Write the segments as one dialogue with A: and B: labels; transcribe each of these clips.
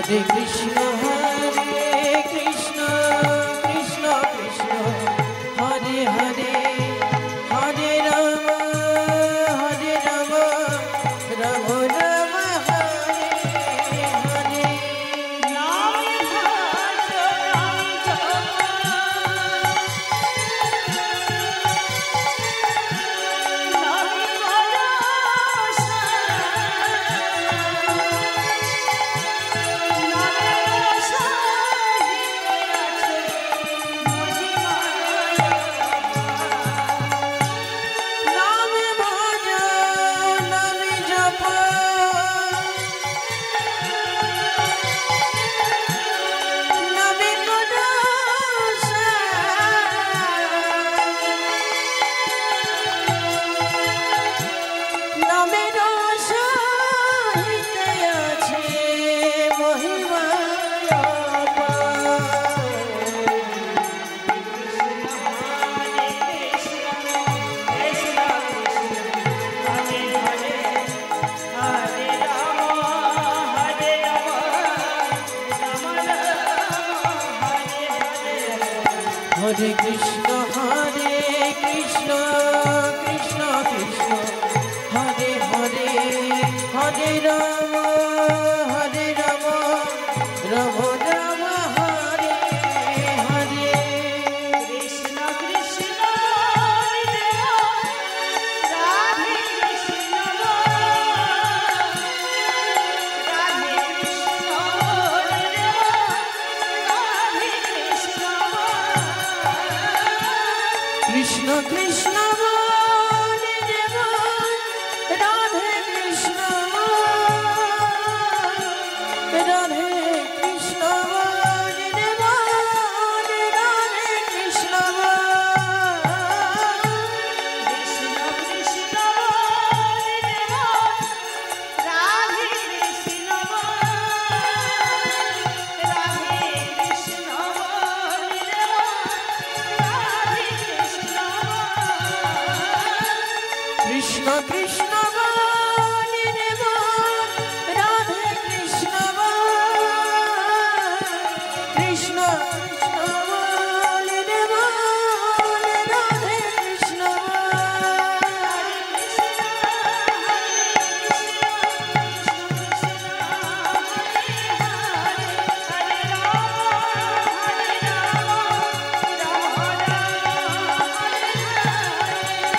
A: Hare Krishna Krishna Krishna Hare Hare Hare Rama Rama Rama Hare Hare Hare Krishna Krishna Krishna Hare Hare Hare Rama Rama Rama Hare Hare Krishna Krishna Radhe Krishna Radhe Krishna Krishna Krishna Vasudeva Radhe Krishna Radhe Krishna Vasudeva Radhe Krishna Krishna Krishna Vasudeva Radhe Krishna Radhe Krishna Krishna Krishna Vasudeva Radhe Krishna Krishna Krishna Vasudeva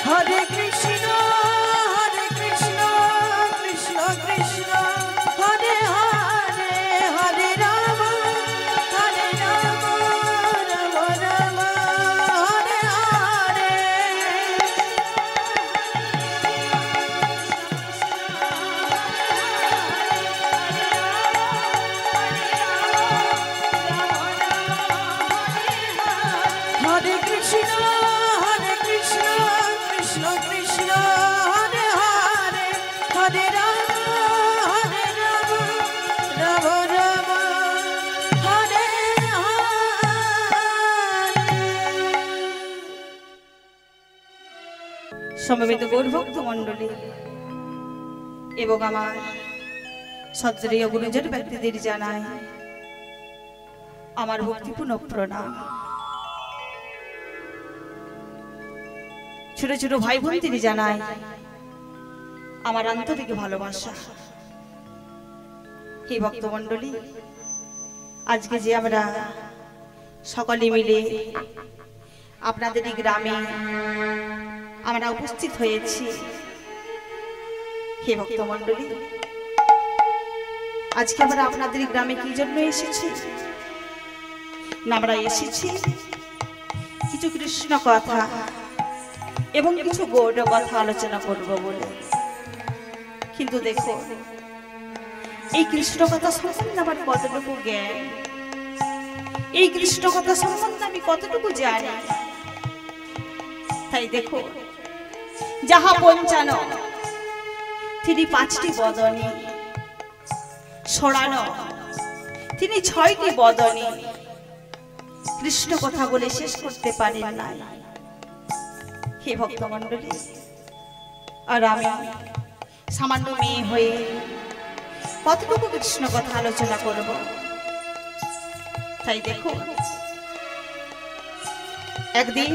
A: Radhe Krishna Hare Krishna Krishna Krishna Hare Hare Hare Rama Rama Rama Hare Hare Hare Krishna Krishna Krishna Hare Hare Hare Rama Rama Rama Hare Hare
B: সমবেত গৌরভক্ত মণ্ডলী এবং আমার সজ্জনীয় গুরুজন ব্যক্তিদের জানাই আমার ভক্তিপূর্ণ প্রণাম। ছোট ছোট ভাই বোনদের জানাই আমার আন্তরিক ভালোবাসা। হে ভক্তমণ্ডলী, আজকে যে আমরা সকলে মিলে আপনাদের এই গ্রামে আমরা উপস্থিত হয়েছি, হে ভক্তমণ্ডলী, আজকে আমরা আপনাদের গ্রামে কি জন্য এসেছি না, আমরা এসেছি কিছু কৃষ্ণ কথা এবং কিছু গৌর কথা আলোচনা করব বলে। কিন্তু দেখো, এই কৃষ্ণ কথা সম্বন্ধে আমার কতটুকু জ্ঞান, এই কৃষ্ণ কথা সম্বন্ধে আমি কতটুকু জানি। তাই দেখো, যাহা পঞ্চান তিনি 5টি বদনে, সরানো তিনি 6টি বদনে, কৃষ্ণ কথা বলে শেষ করতে পারেন না। হে ভক্তমণ্ডলী, আর আমি সামান্য মেয়ে হয়ে কতটুকু কৃষ্ণ কথা আলোচনা করব। তাই দেখো, একদিন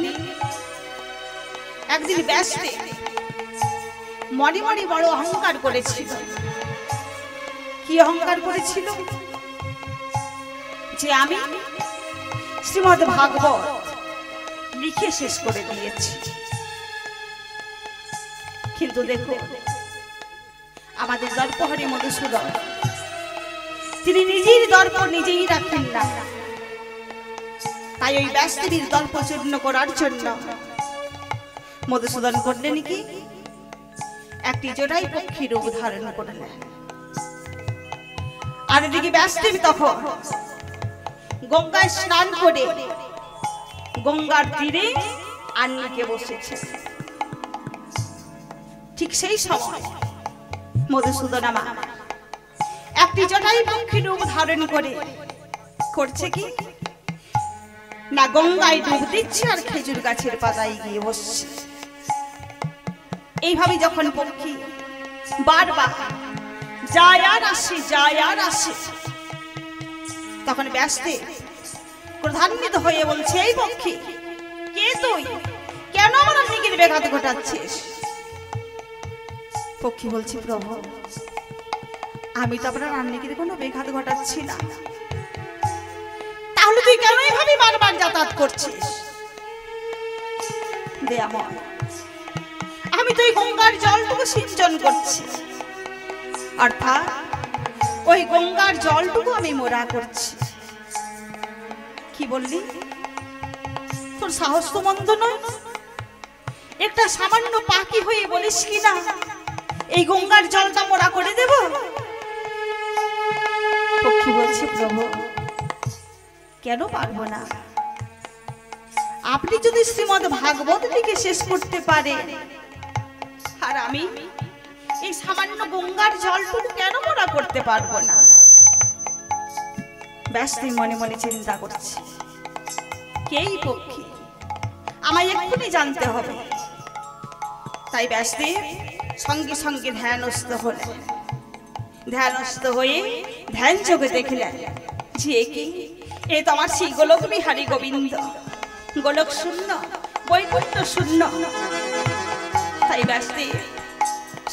B: ব্যস্তে মনে মনে বড় অহংকার করেছিল। কি অহংকার করেছিল? যে আমি শ্রীমদ্ ভাগবত লিখে শেষ করে দিয়েছি। কিন্তু দেখো, আমাদের দর্পহরি মধুসূদন তিনি নিজের দর্প নিজেই রাখেন না। তাই ওই ব্যস্তির দর্প চূর্ণ করার জন্য মধুসূদন করলেন কি, একটি জোড়াই পক্ষী রূপ ধারণ করলেন। আর এদিকে ব্যস্তির তখন গঙ্গায় স্নান করে গঙ্গার তীরে আন্নিকে বসেছে। ঠিক সেই সময় মধুসূদন আমার একটি জটাই পক্ষী রূপ ধারণ করে করছে কি না, গঙ্গায় ডুব দিচ্ছে আর খেজুর গাছের পাতায় গিয়ে বসছে। এইভাবে যখন পক্ষী বারবার যায় আর আসে, তখন ব্যস্তে ক্রোধান্বিত হয়ে বলছে, এই পক্ষী, কে তুই? কেন আমার আন্নিকের ব্যাঘাত ঘটাচ্ছিস? পক্ষী বলছে, প্রভু, আমি তো আপনার আন্নিকের কোনো ব্যাঘাত ঘটাচ্ছি না। তাহলে তুই কেন এইভাবে বারবার যাতায়াত করছিস? দয়াময়, আমি তো এই গঙ্গার জলটুকু সিঞ্চন করছি, অর্থাৎ ওই গঙ্গার জলটুকু আমি মোরা করছি। কি বললি? তোর সাহস তো মন্দ নয়। একটা সামান্য পাখি হয়ে বলিস কি না এই গঙ্গার জলটা মোরা করে দেব? পক্ষী বলছে, প্রভু, কেন পারবো না? আপনি যদি শ্রীমদ্ ভাগবত লিখে শেষ করতে পারে, আর আমি এই সামান্য গঙ্গার জলটুকু কেন মোরা করতে পারবো না? ব্যস্তি মনে মনে চিন্তা করছে, কেই পক্ষী, আমায় এক্ষুনি জানতে হবে। তাই ব্যস্তি সঙ্গে সঙ্গে ধ্যানস্থ হলেন। ধ্যানস্থ হয়ে ধ্যান চোখে দেখলেন যে কি, এ তো আমার শ্রী গোলক বিহারী গোবিন্দ, গোলক শূন্য, বৈকুণ্ঠ শূন্য। তাই ব্যস্তি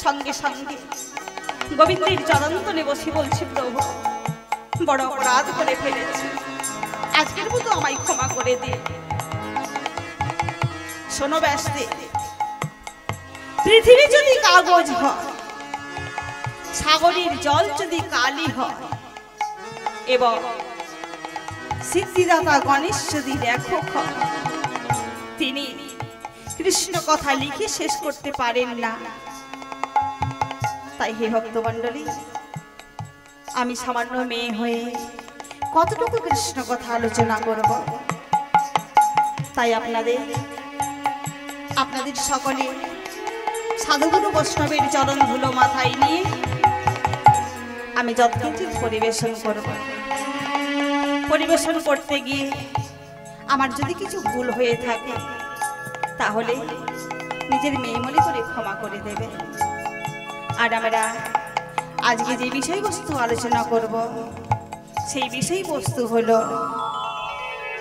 B: সঙ্গে সঙ্গে গোবিন্দের চরণতলে বসে বলছে, প্রভু, বড় অপরাধ করে ফেলেছি, আজকের মতো আমায় ক্ষমা করে দিয়ে। শোনো ব্যস্তি, পৃথিবী যদি কাগজ হয়, সাগরের জল যদি কালি হয়, এবং সিদ্ধিদাতা গণেশ যদি লেখক হয়, তিনি কৃষ্ণ কথা লিখে শেষ করতে পারেন না। তাই হে ভক্তমণ্ডলী, আমি সামান্য মেয়ে হয়ে কতটুকু কৃষ্ণ কথা আলোচনা করব। তাই আপনাদের সকলে সাধুগুরু বৈষ্ণবের চরণ ধুলো মাথায় নিয়ে আমি যৎকিঞ্চিৎ পরিবেশন করব। পরিবেশন করতে গিয়ে আমার যদি কিছু ভুল হয়ে থাকে, তাহলে নিজের মেয়ে মনে করে ক্ষমা করে দেবে। আর আমরা আজকে যে বিষয়বস্তু আলোচনা করব, সেই বিষয়বস্তু হলো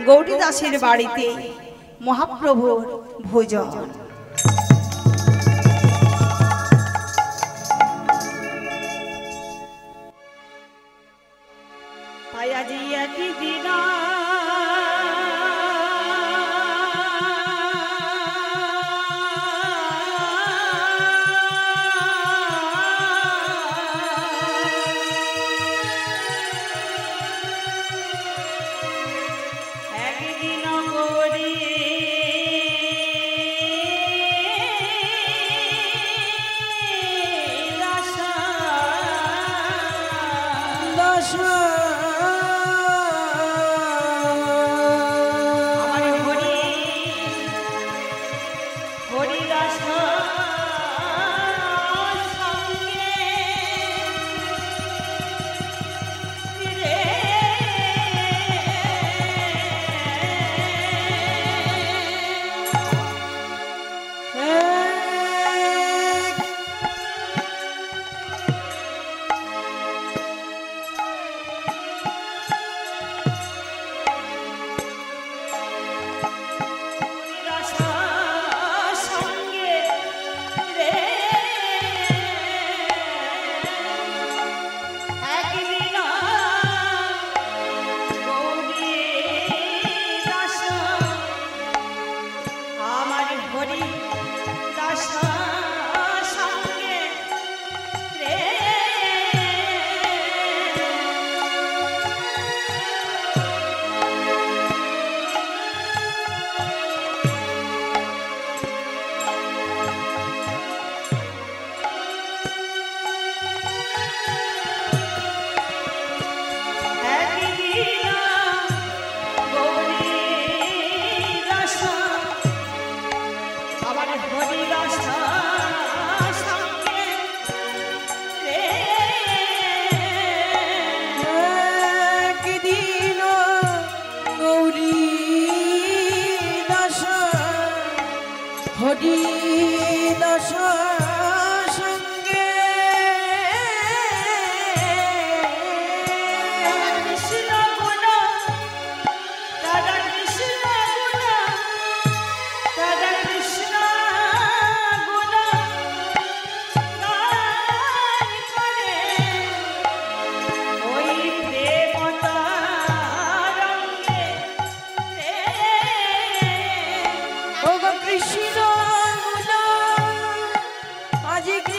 B: গৌরী দাসের বাড়িতে মহাপ্রভুর ভোজন। আজি একই দিন একদিন করে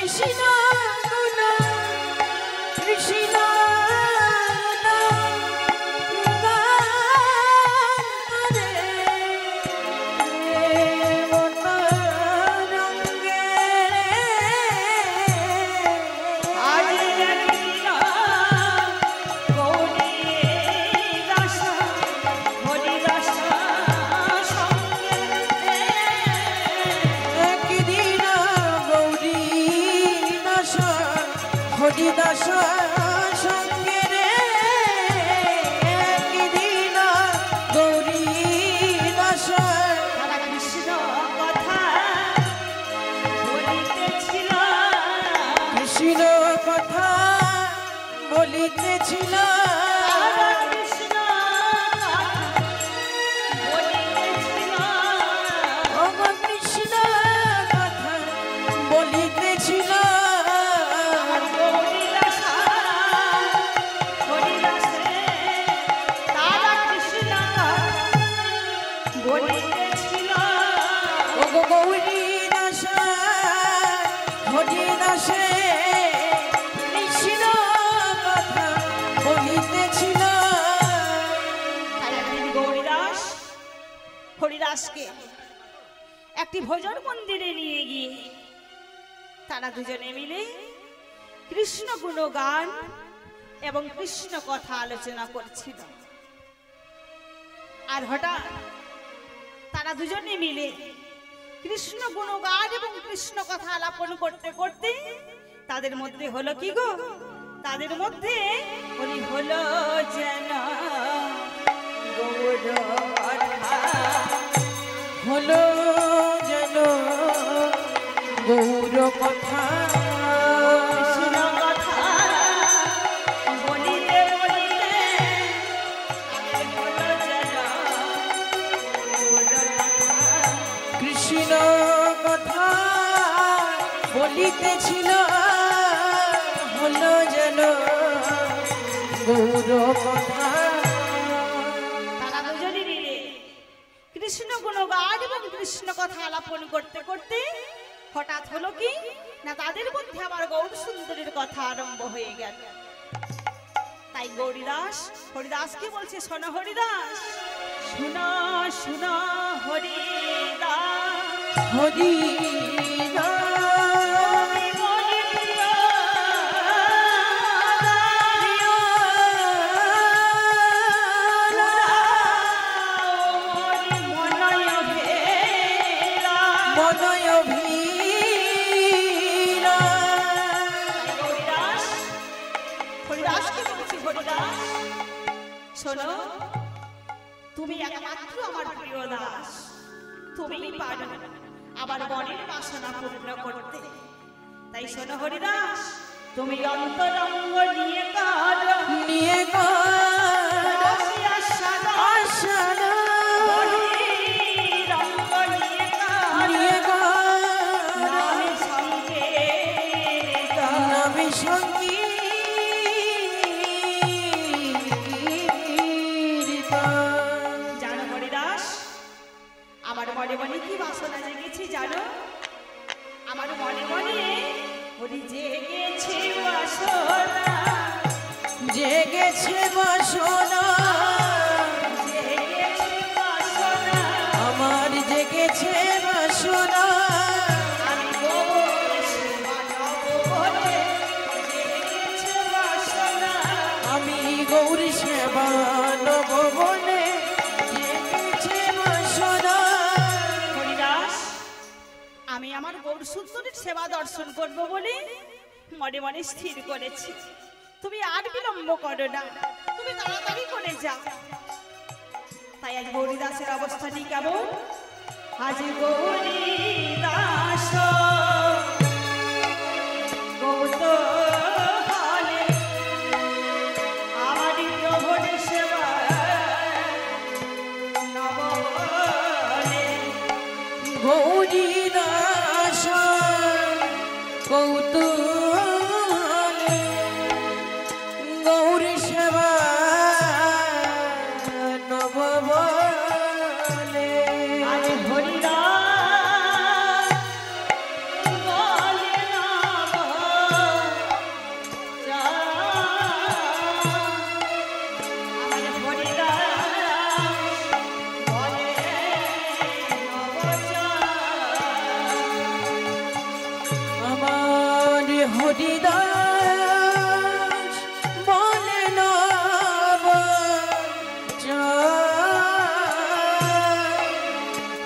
A: কৃষ্ণ গুণ কৃষ্ণ হরিদাস সঙ্গে রে একদিন গৌরী দাস
B: তারা কৃষ্ণ কথা বলিতেছিল
A: কৃষ্ণ কথা বলিতেছিল
B: তারা কৃষ্ণ কথা বলিতেছিল
A: ওগো কৃষ্ণ কথা বলিতেছিল গৌরী দাস হরিদাসে কৃষ্ণ কথা বলিতেছিল
B: গৌরীদাস হরিদাসকে একটি ভোজন মন্দিরে নিয়ে গিয়ে তারা দুজনে মিলে কৃষ্ণ গুণগান এবং কৃষ্ণ কথা আলোচনা করছিল। আর হঠাৎ তারা দুজনে মিলে কৃষ্ণ গুণগান এবং কৃষ্ণ কথা আলাপন করতে করতে তাদের মধ্যে হলো কি গো, তাদের মধ্যে হলো যেন গৌর কথা,
A: হলো যেন গৌর কথা
B: কৃষ্ণ কথা বলিতে বলিতে তাদের হলো যেন গৌর কথা।
A: কৃষ্ণ কথা বলিতেছিল হলো যেন গৌর কথা
B: তারা দুজনে মিলে কৃষ্ণ গুণগান এবং কৃষ্ণ কথা আলাপন করতে করতে হঠাৎ হলো কি না, তাদের মধ্যে আবার গৌর সুন্দরীর কথা আরম্ভ হয়ে গেল। তাই গৌরীদাস হরিদাসকে বলছে, শোনো হরিদাস, শোনো শোনো হরিদাস,
A: হরিদাস মনয় ভীরা
B: হরিদাসকে বলছি, হরিদাস শোনো, তুমি একমাত্র আমার প্রিয় দাস, তুমি পারো আবার মনের বাসনা পূর্ণ করতে। তাই শোনো হরিদাস, তুমি অন্তরঙ্গ নিয়ে কাজ
A: নিয়ে আশারা
B: রঙ্গ নিয়ে
A: নিয়ে
B: নামে সঙ্গে
A: নামে সঙ্গী
B: জানো হরিদাস, আমার মনে মনে কি বাসনা জেগেছে জানো, আমার মনে মনে হরি জেগেছে বাসনা,
A: জেগেছে বাসনা
B: জেগেছে বাসনা,
A: আমার জেগেছে বাসনা
B: আমি গোবর সেবা নব বলে জেগেছে বাসনা।
A: আমি গৌরী সেবা নব বলে জেগেছে বাসনা
B: হরিদাস, আমি আমার গৌর সুন্দরীর সেবা দর্শন করব বলে মনে মনে স্থির করেছি। তুমি আর বিলম্ব করো না, তুমি তাড়াতাড়ি করে যাও। তাই আজ গৌরীদাসের অবস্থাটি কেমন, আজ গৌরীদাস কৌতূহলে আমারই প্রভুর সেবা নব বলে।
A: গৌরী দাস কৌতূহলে গৌরী সেবা নব বলে
B: আরে হরিদাস বলে না
A: হরিদাস বলে নব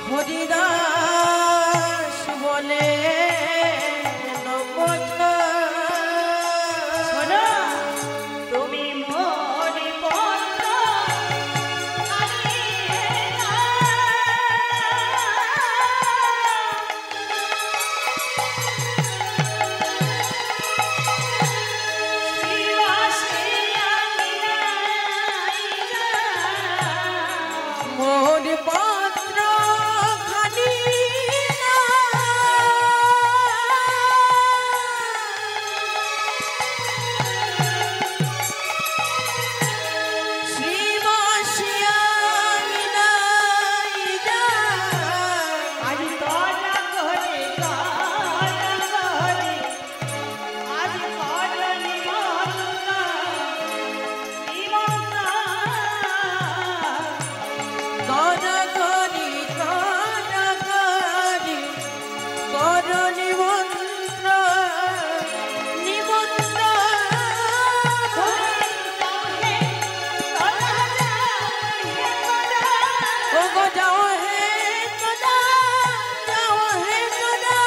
A: হরিদাস বলে নব
B: শোনো, তুমি মোর পত্র আনিয়ে দাও। শ্রীবাসে আমি নাই যাও।
A: মোর পাত্র খালি না শ্রীবাসিয়া মিলাই যা
B: আজ করা করে আজ করা
A: কারাগারি কারাগারি কর নিমন্ত্র নিমন্ত্র ও গো যাও হে তোরা যাও হে তোরা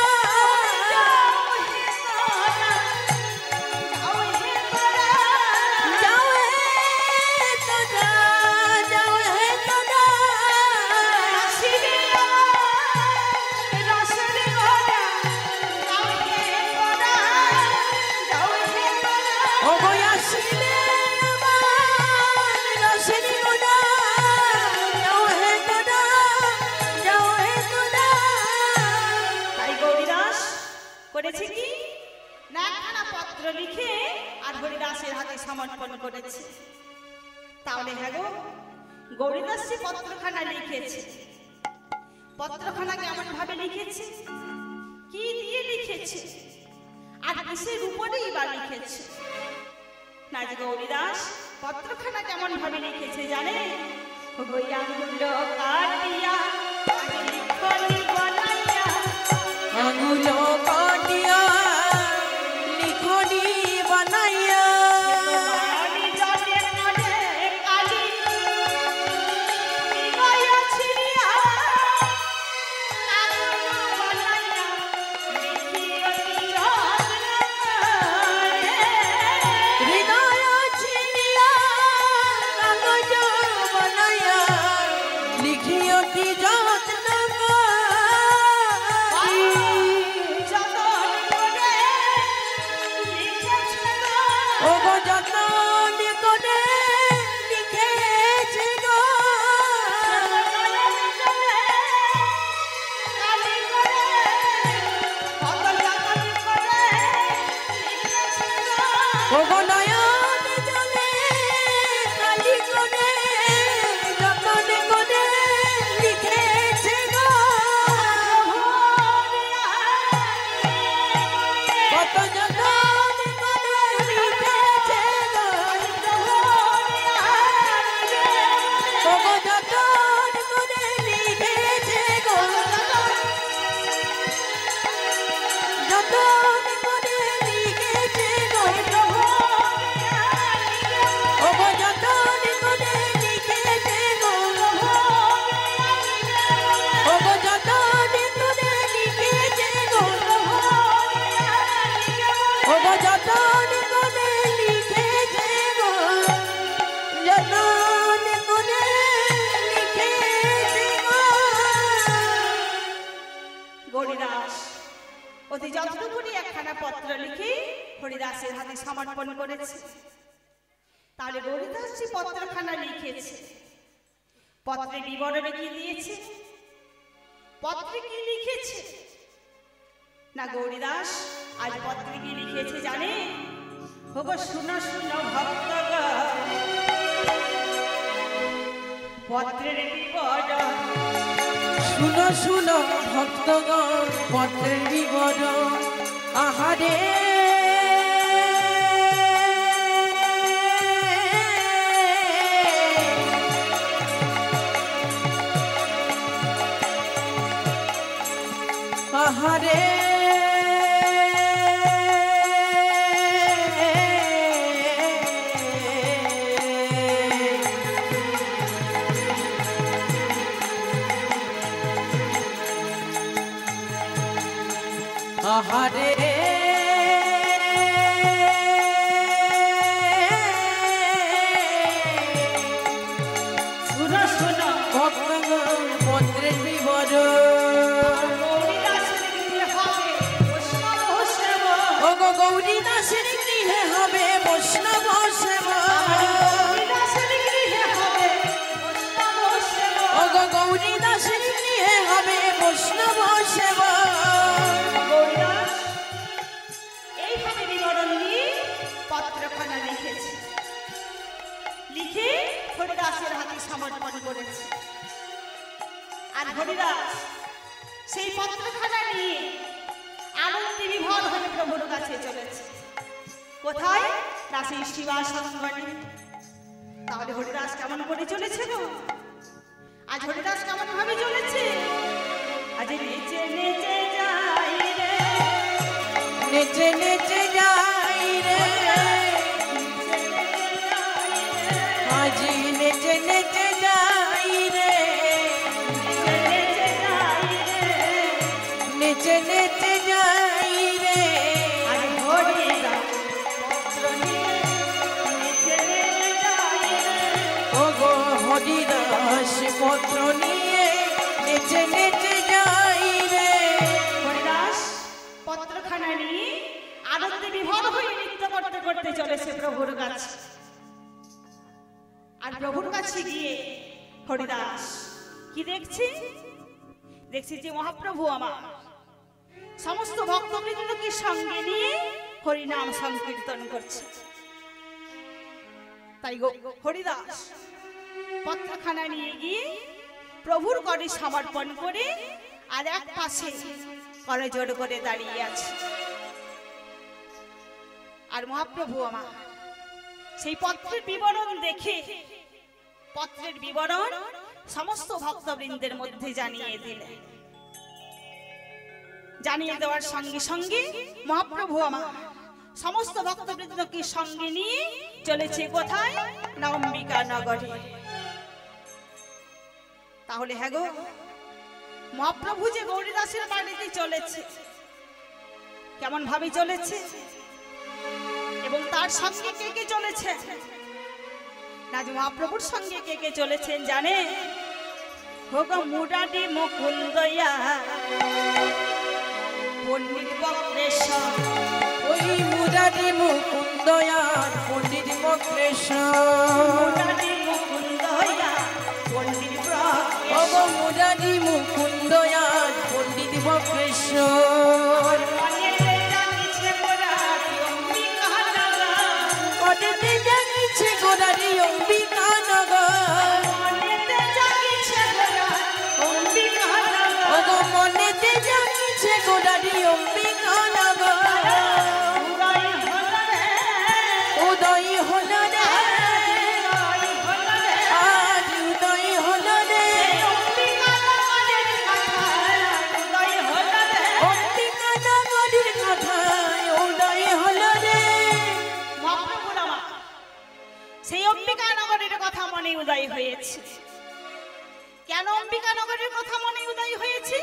A: যাও হে তোরা যাও হে তোরা ও গো আসিলে আমার রসেরি গোনা যাও হে তোরা যাও হে তোরা
B: তাই গৌরীদাস করেছে কি না, একখানা পত্র লিখে আর হরিদাসের হাতে সমর্পণ করেছে। তাহলে হ্যাঁ গো, গৌরীদাস যে পত্রখানা লিখেছে, পত্রখানা কেমন ভাবে লিখেছে, কি দিয়ে লিখেছে, আর কিসের উপরেই বা লিখেছে? না যে গৌরীদাস পত্রখানা কেমন ভাবে লিখেছে জানে? ওই আঙুল কাটিয়া আজ লিখনি বানাইয়া,
A: আঙুল কাটিয়া লিখনি বানাইয়া
B: নয়নি জলে পড়ে কালি হৃদয় ছিড়িয়া, আঙুল বানাইয়া লিখিয়তি যত্ন করে।
A: হৃদয় ছিনিয়া কাগজ বানাইয়া লিখিয়তি যত্ন করি।
B: যতন করে লিখেছে গো,
A: ও গো যতন করে লিখেছে গো
B: নয়ন জলে কালি করে, কত যতন করে লিখেছে গো।
A: ও গো নয়ন জলে কালি করে যতন করে লিখেছে গো কত যতন করে লিখেছে গো ও গো যতন করে লিখেছে গো যতন করে লিখেছে গো ও গো যতন করে লিখেছে গো ও গো যতন করে লিখেছে গো ও গো যতন করে লিখেছে গো যতন করে লিখেছে গো
B: গৌরীদাস অতি যত্ন করে একখানা পত্র লিখে হরিদাসের হাতে সমর্পণ করেছে। তাহলে গৌরীদাস যে পত্রখানা লিখেছে, পত্রে বিবরণে কি দিয়েছে, পত্রে কি লিখেছে? না গৌরীদাস আজ পত্রে কি লিখেছে জানে? ওগো শুনো শুনো ভক্তগণ, পত্রের বিবরণ
A: শুনো শুনো ভক্তগণ পত্রের বিবরণ আহারে আহারে রে
B: শুনো শুনো
A: ভক্তগণ পত্রের বিবরণ ওগো গৌরী দাসের গৃহে হবে বৈষ্ণব সেবা ওগো গৌরী দাসের গৃহে হবে বৈষ্ণব সেবা
B: এইভাবে বিবরণ নিয়ে পত্রখানা লিখেছে, লিখে হরিদাসের হাতে সমর্পণ করেছে। আর হরিদাস সেই পত্রখানা নিয়ে আনন্দে বিভোর হয়ে প্রভুর কাছে চলেছে। কোথায়? না সেই শিবাসঙ্গনে। তাহলে হরিদাস কেমন করে চলেছে গো? আজ হরিদাস কেমন ভাবে চলেছে? আজ নেচে নেচে যাই রে,
A: নেচে নেচে যাই রে আজি নেচে নেচে যাই রে নেচে নেচে যাই রে
B: আর হরিদাস পত্র নিয়ে নেচে নেচে যাই রে।
A: ওগো হরিদাস পত্র নিয়ে নেচে নেচে যাই রে
B: হরিদাস পত্রখানা নিয়ে আনন্দে বিভোর হয়ে নৃত্য করতে করতে চলেছে প্রভুর কাছে। আর প্রভুর কাছে গিয়ে হরিদাস কি দেখছি? দেখছি যে মহাপ্রভু আমার সমস্ত ভক্তবৃন্দকে সঙ্গে নিয়ে হরিনাম সংকীর্তন করছে। তাই হরিদাস পত্রখানা নিয়ে গিয়ে প্রভুর করে সমর্পণ করে আর এক পাশে করে জোর করে দাঁড়িয়ে আছে। আর মহাপ্রভু আমার সেই পত্রের বিবরণ দেখে পত্রের বিবরণ সমস্ত ভক্তবৃন্দের মধ্যে জানিয়ে দিলেন। জানিয়ে দেওয়ার সঙ্গে সঙ্গে মহাপ্রভু আমার সমস্ত ভক্তবৃন্দকে সঙ্গে নিয়ে চলেছে কোথায়? না অম্বিকা নগরে। তাহলে হ্যাঁ গো, মহাপ্রভু যে গৌরীদাসের বাড়িতে চলেছে, কেমন ভাবে চলেছে এবং তার সঙ্গে কে কে চলেছে? না যে মহাপ্রভুর সঙ্গে কে কে চলেছেন জানে? হোক মুরারি মুকুন্দয়া পণ্ডিত বক্রেশ্বর,
A: ওই মুরারি মুকুন্দয়ার পণ্ডিত বক্রেশ্বর
B: মুরারি মুকুন্দয়া পণ্ডিত বক্রেশ্বর,
A: ওগো মুরারি মুকুন্দয়ার পণ্ডিত বক্রেশ্বর
B: মনেতে জানিছে গোরারি অম্বিকা নগর,
A: মনেতে জানিছে গোরারি অম্বিকা নগর
B: মনেতে জানিছে গোরারি অম্বিকা নগর,
A: ওগো মনেতে জানিছে গোরারি অম্বিকা নগর
B: উদয় হলো রে,
A: উদয় হলো রে
B: উদয় হলো রে,
A: আজ উদয় হলো রে
B: অম্বিকা নগরের কথায় উদয় হলো রে।
A: অম্বিকা নগরীর কথায় উদয় হলো রে
B: মহাপ্রভুর আমার সেই অম্বিকা নগরের কথা মনে উদয় হয়েছে। কেন অম্বিকা নগরের কথা মনে উদয় হয়েছে?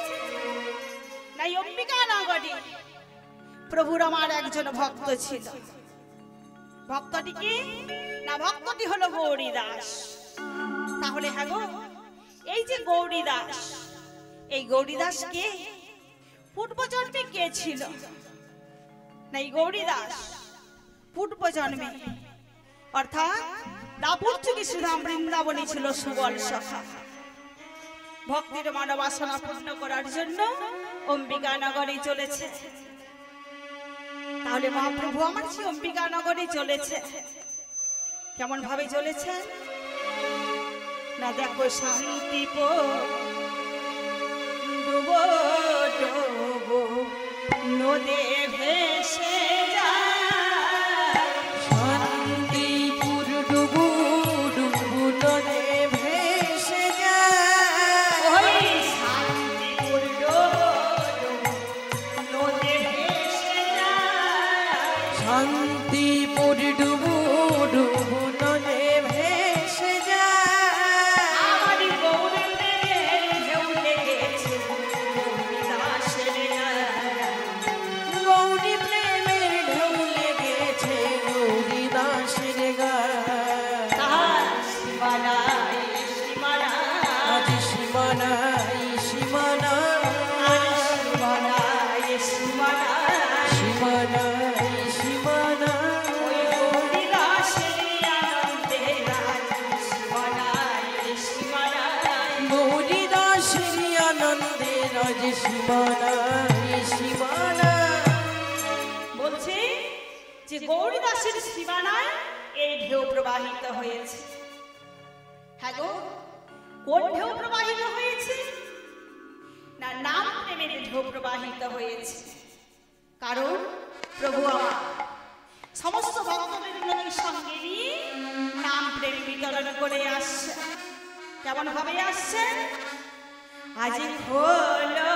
B: না এই অম্বিকা নগরে প্রভুর আমার একজন ভক্ত ছিল। ভক্তটি কি? না ভক্তটি হলো গৌরীদাস। তাহলে হ্যাঁ গো, এই যে গৌরীদাস, এই গৌরীদাস কে? পূর্বজন্মে কে ছিল? না এই গৌরীদাস পূর্বজন্মে অর্থাৎ দাপুর যুগে শ্রীরাম বৃন্দাবনে ছিল সুবল সখা। ভক্তির মানবাসনা পূর্ণ করার জন্য অম্বিকা নগরে চলেছে। তাহলে মহাপ্রভু আমার যে অম্বিকা নগরে চলেছে, কেমন ভাবে চলেছে? না দেখো শান্তিপো ডুবো ডুবো নদে ভেসে যায়,
A: শান্তিপুর ডুবু ডুবু নদে ভেসে যায়
B: ওই শান্তিপুর ডুবো ডুবো নদে ভেসে যায়,
A: শান্তিপুর ডুবু ডুবু নদে ভেসে যায়
B: আমার গৌরীদের ঢেউ লেগেছে গৌরীদাসের গায়ে।
A: সীমানা
B: বলছি যে গৌরীদাসের সীমানায় এই ঢেউ প্রবাহিত হয়েছে। হ্যাঁ গো, কোন ঢেউ প্রবাহিত হয়েছে? না নাম প্রেমের ঢেউ প্রবাহিত হয়েছে। কারণ প্রভু আমার সমস্ত ভক্তবৃন্দকে সঙ্গে নিয়ে নাম প্রেম বিতরণ করে আসছে। কেমন ভাবে আসছে? আজ হলো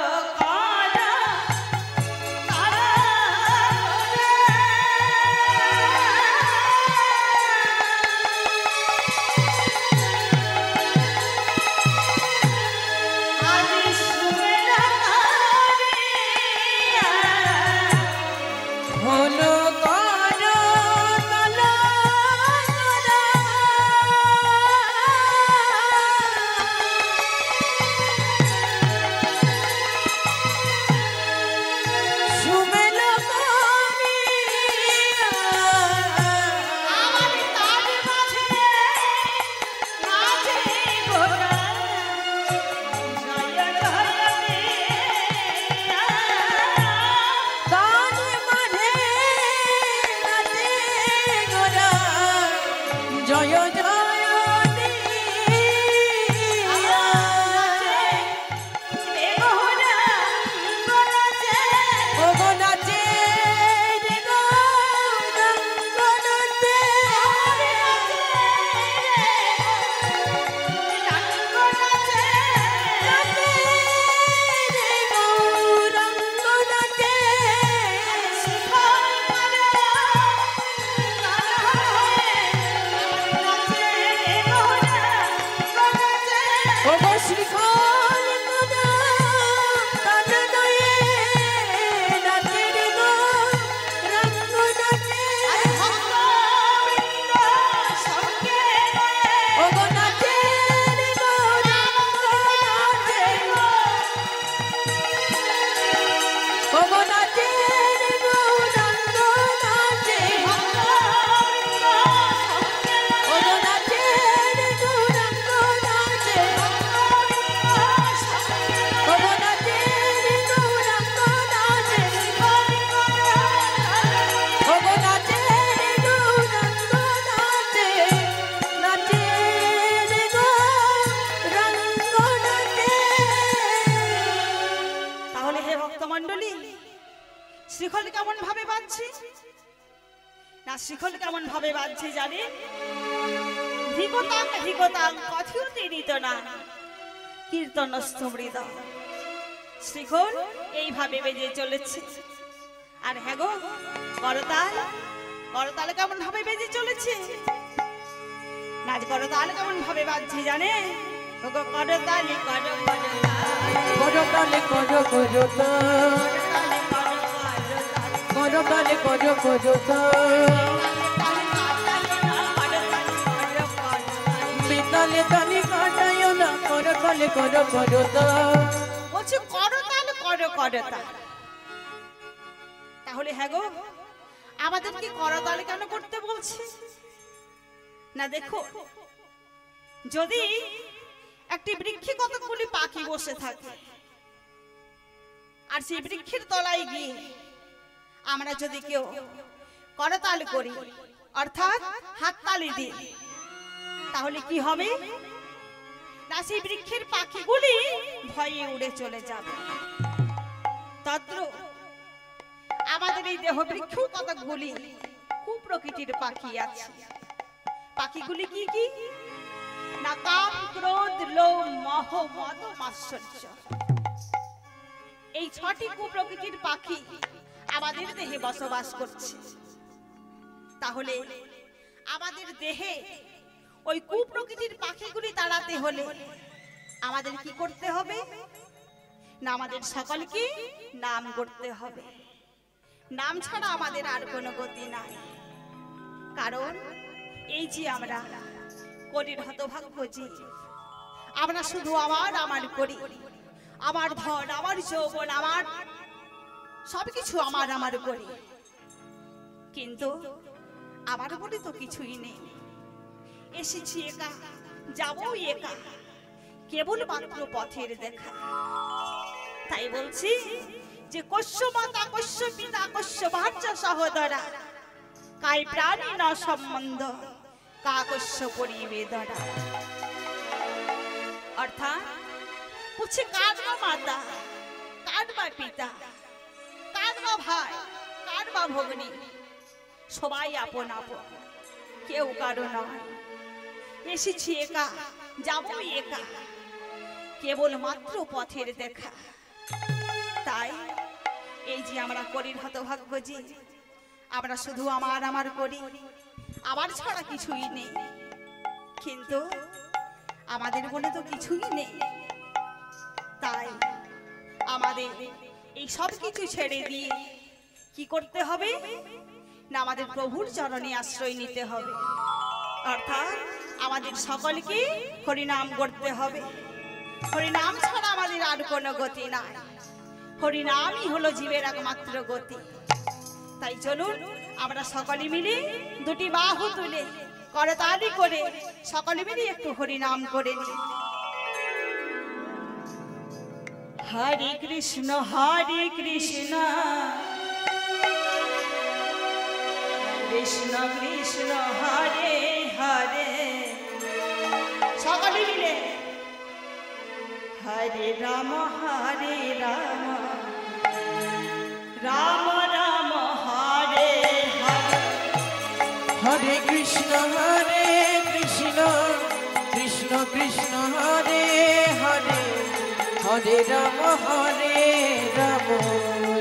B: শিখল কেমন ভাবে বাজছে? না শিখল কেমন ভাবে বাজছে জানেন? ধিকতাং ধিকতাং কথিয়তে নিতনা কীর্তনস্থ মৃদ। শিখল এইভাবে বেজে চলেছে। আর হ্যাঁ গো, করতাল করতাল কেমন ভাবে বেজে চলেছে? না করতাল কেমন ভাবে বাজছে জানে? করতালি কর
A: করতালি কর করতালি কর বিতালে তালি কাটায় না করতালি কর
B: বলছে করতাল কর করতাল। তাহলে হ্যাঁ গো, আমাদের কি করতাল কেন করতে বলছে? না দেখো, যদি একটি বৃক্ষে কতগুলি পাখি বসে থাকে আর সেই বৃক্ষের তলায় গিয়ে আমরা যদি কেউ করতাল করি অর্থাৎ হাততালি দিই, তাহলে কি হবে? না সেই বৃক্ষের পাখিগুলি ভয়ে উড়ে চলে যাবে। তদ্র আমাদের এই দেহ বৃক্ষেও কতগুলি কুপ্রকৃতির পাখি আছে। পাখিগুলি কি কি? না কাম ক্রোধ লোভ মোহ মদ মাৎসর্য, এই ছটি কুপ্রকৃতির পাখি আমাদের দেহে বসবাস করছে। তাহলে আমাদের দেহে ওই কুপ্রকৃতির পাখিগুলি তাড়াতে হলে আমাদের কি করতে হবে? না আমাদের সকলকে নাম করতে হবে। নাম ছাড়া আমাদের আর কোনো গতি নাই। কারণ এই যে আমরা করির হতভাগ্য জীব, আমরা শুধু আমার আমার করি, আমার ধন আমার যৌবন আমার সবকিছু আমার আমার করি, কিন্তু আমার বলে তো কিছুই নেই। এসেছি একা, যাবো একা, কেবল মাত্র পথের দেখা। তাই বলছি যে কস্য মাতা কস্য পিতা কস্য ভার্য সহোদরা কাই প্রাণী ন সম্বন্ধ কাকস্য পরিবেদনা। অর্থাৎ বলছে কার বা মাতা, কার বা পিতা, কার বা ভাই, কার বা ভগ্নী, সবাই আপন আপন, কেউ কারো নয়। এসেছি একা, যাবো একা, কেবল মাত্র পথের দেখা। তাই এই যে আমরা করির হতভাগ্য, যে আমরা শুধু আমার আমার করি, আমার ছাড়া কিছুই নেই। কিন্তু আমাদের বলে তো কিছুই নেই। তাই আমাদের এই সব কিছু ছেড়ে দিয়ে কি করতে হবে না, আমাদের প্রভুর চরণে আশ্রয় নিতে হবে। অর্থাৎ আমাদের সকলকে হরিনাম করতে হবে। হরিনাম ছাড়া আমাদের আর কোনো গতি নাই। হরিনামই হলো জীবের একমাত্র গতি। তাই চলুন আমরা সকলে মিলে দুটি বাহু তুলে করতালি করে সকলে মিলে একটু হরিনাম করে নিই। হরে কৃষ্ণ কৃষ্ণ কৃষ্ণ হরে হরে। সকলে মিলে হরে রাম রাম রাম হরে হরে।
A: হরে কৃষ্ণ কৃষ্ণ কৃষ্ণ হরে হরে, হরে রাম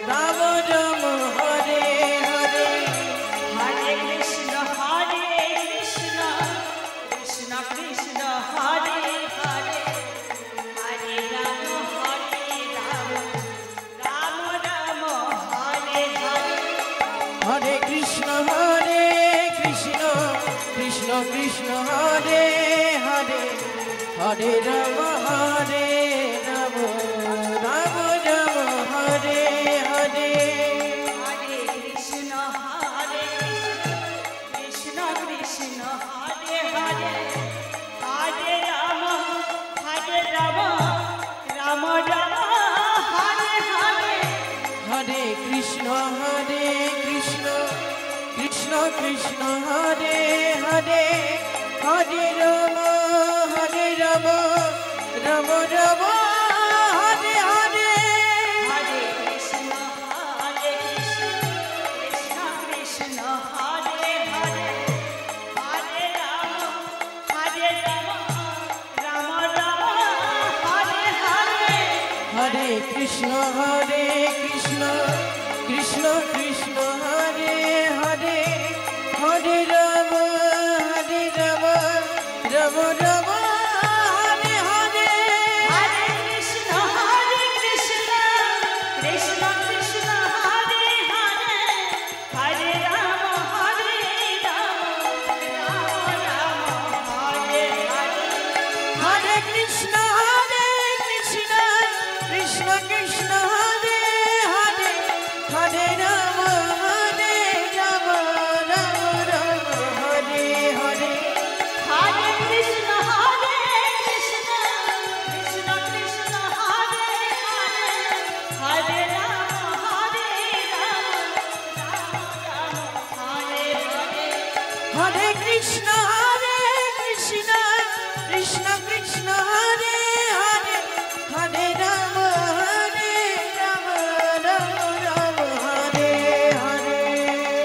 A: রাম রাম হরে হরে।
B: হরে কৃষ্ণ কৃষ্ণ কৃষ্ণ হরে হরে, হরে রাম রাম রাম হরে হরে।
A: হরে কৃষ্ণ কৃষ্ণ কৃষ্ণ হরে হরে, হরে রাম রাম রাম হরে হরে।
B: হরে কৃষ্ণ কৃষ্ণ কৃষ্ণ হরে হরে, হরে রাম রাম রাম হরে হরে।
A: হরে কৃষ্ণ কৃষ্ণ কৃষ্ণ হরে হরে, হরে রাম রাম রাম হরে হরে।
B: হরে কৃষ্ণ কৃষ্ণ কৃষ্ণ হরে হরে, হরে রাম রাম রাম হরে হরে।
A: হরে কৃষ্ণ কৃষ্ণ কৃষ্ণ হরে হরে, হরে রাম রাম রাম হরে হরে।
B: হরে কৃষ্ণ কৃষ্ণ কৃষ্ণ হরে হরে, হরে রাম রাম রাম হরে হরে।
A: হরে কৃষ্ণ কৃষ্ণ কৃষ্ণ হরে হরে, হরে রাম রাম রাম হরে হরে।
B: হরে কৃষ্ণ কৃষ্ণ কৃষ্ণ হরে হরে, হরে রাম রাম হরে হরে।
A: হরে কৃষ্ণ কৃষ্ণ কৃষ্ণ হরে হরে, হরে রাম রাম রাম হরে হরে।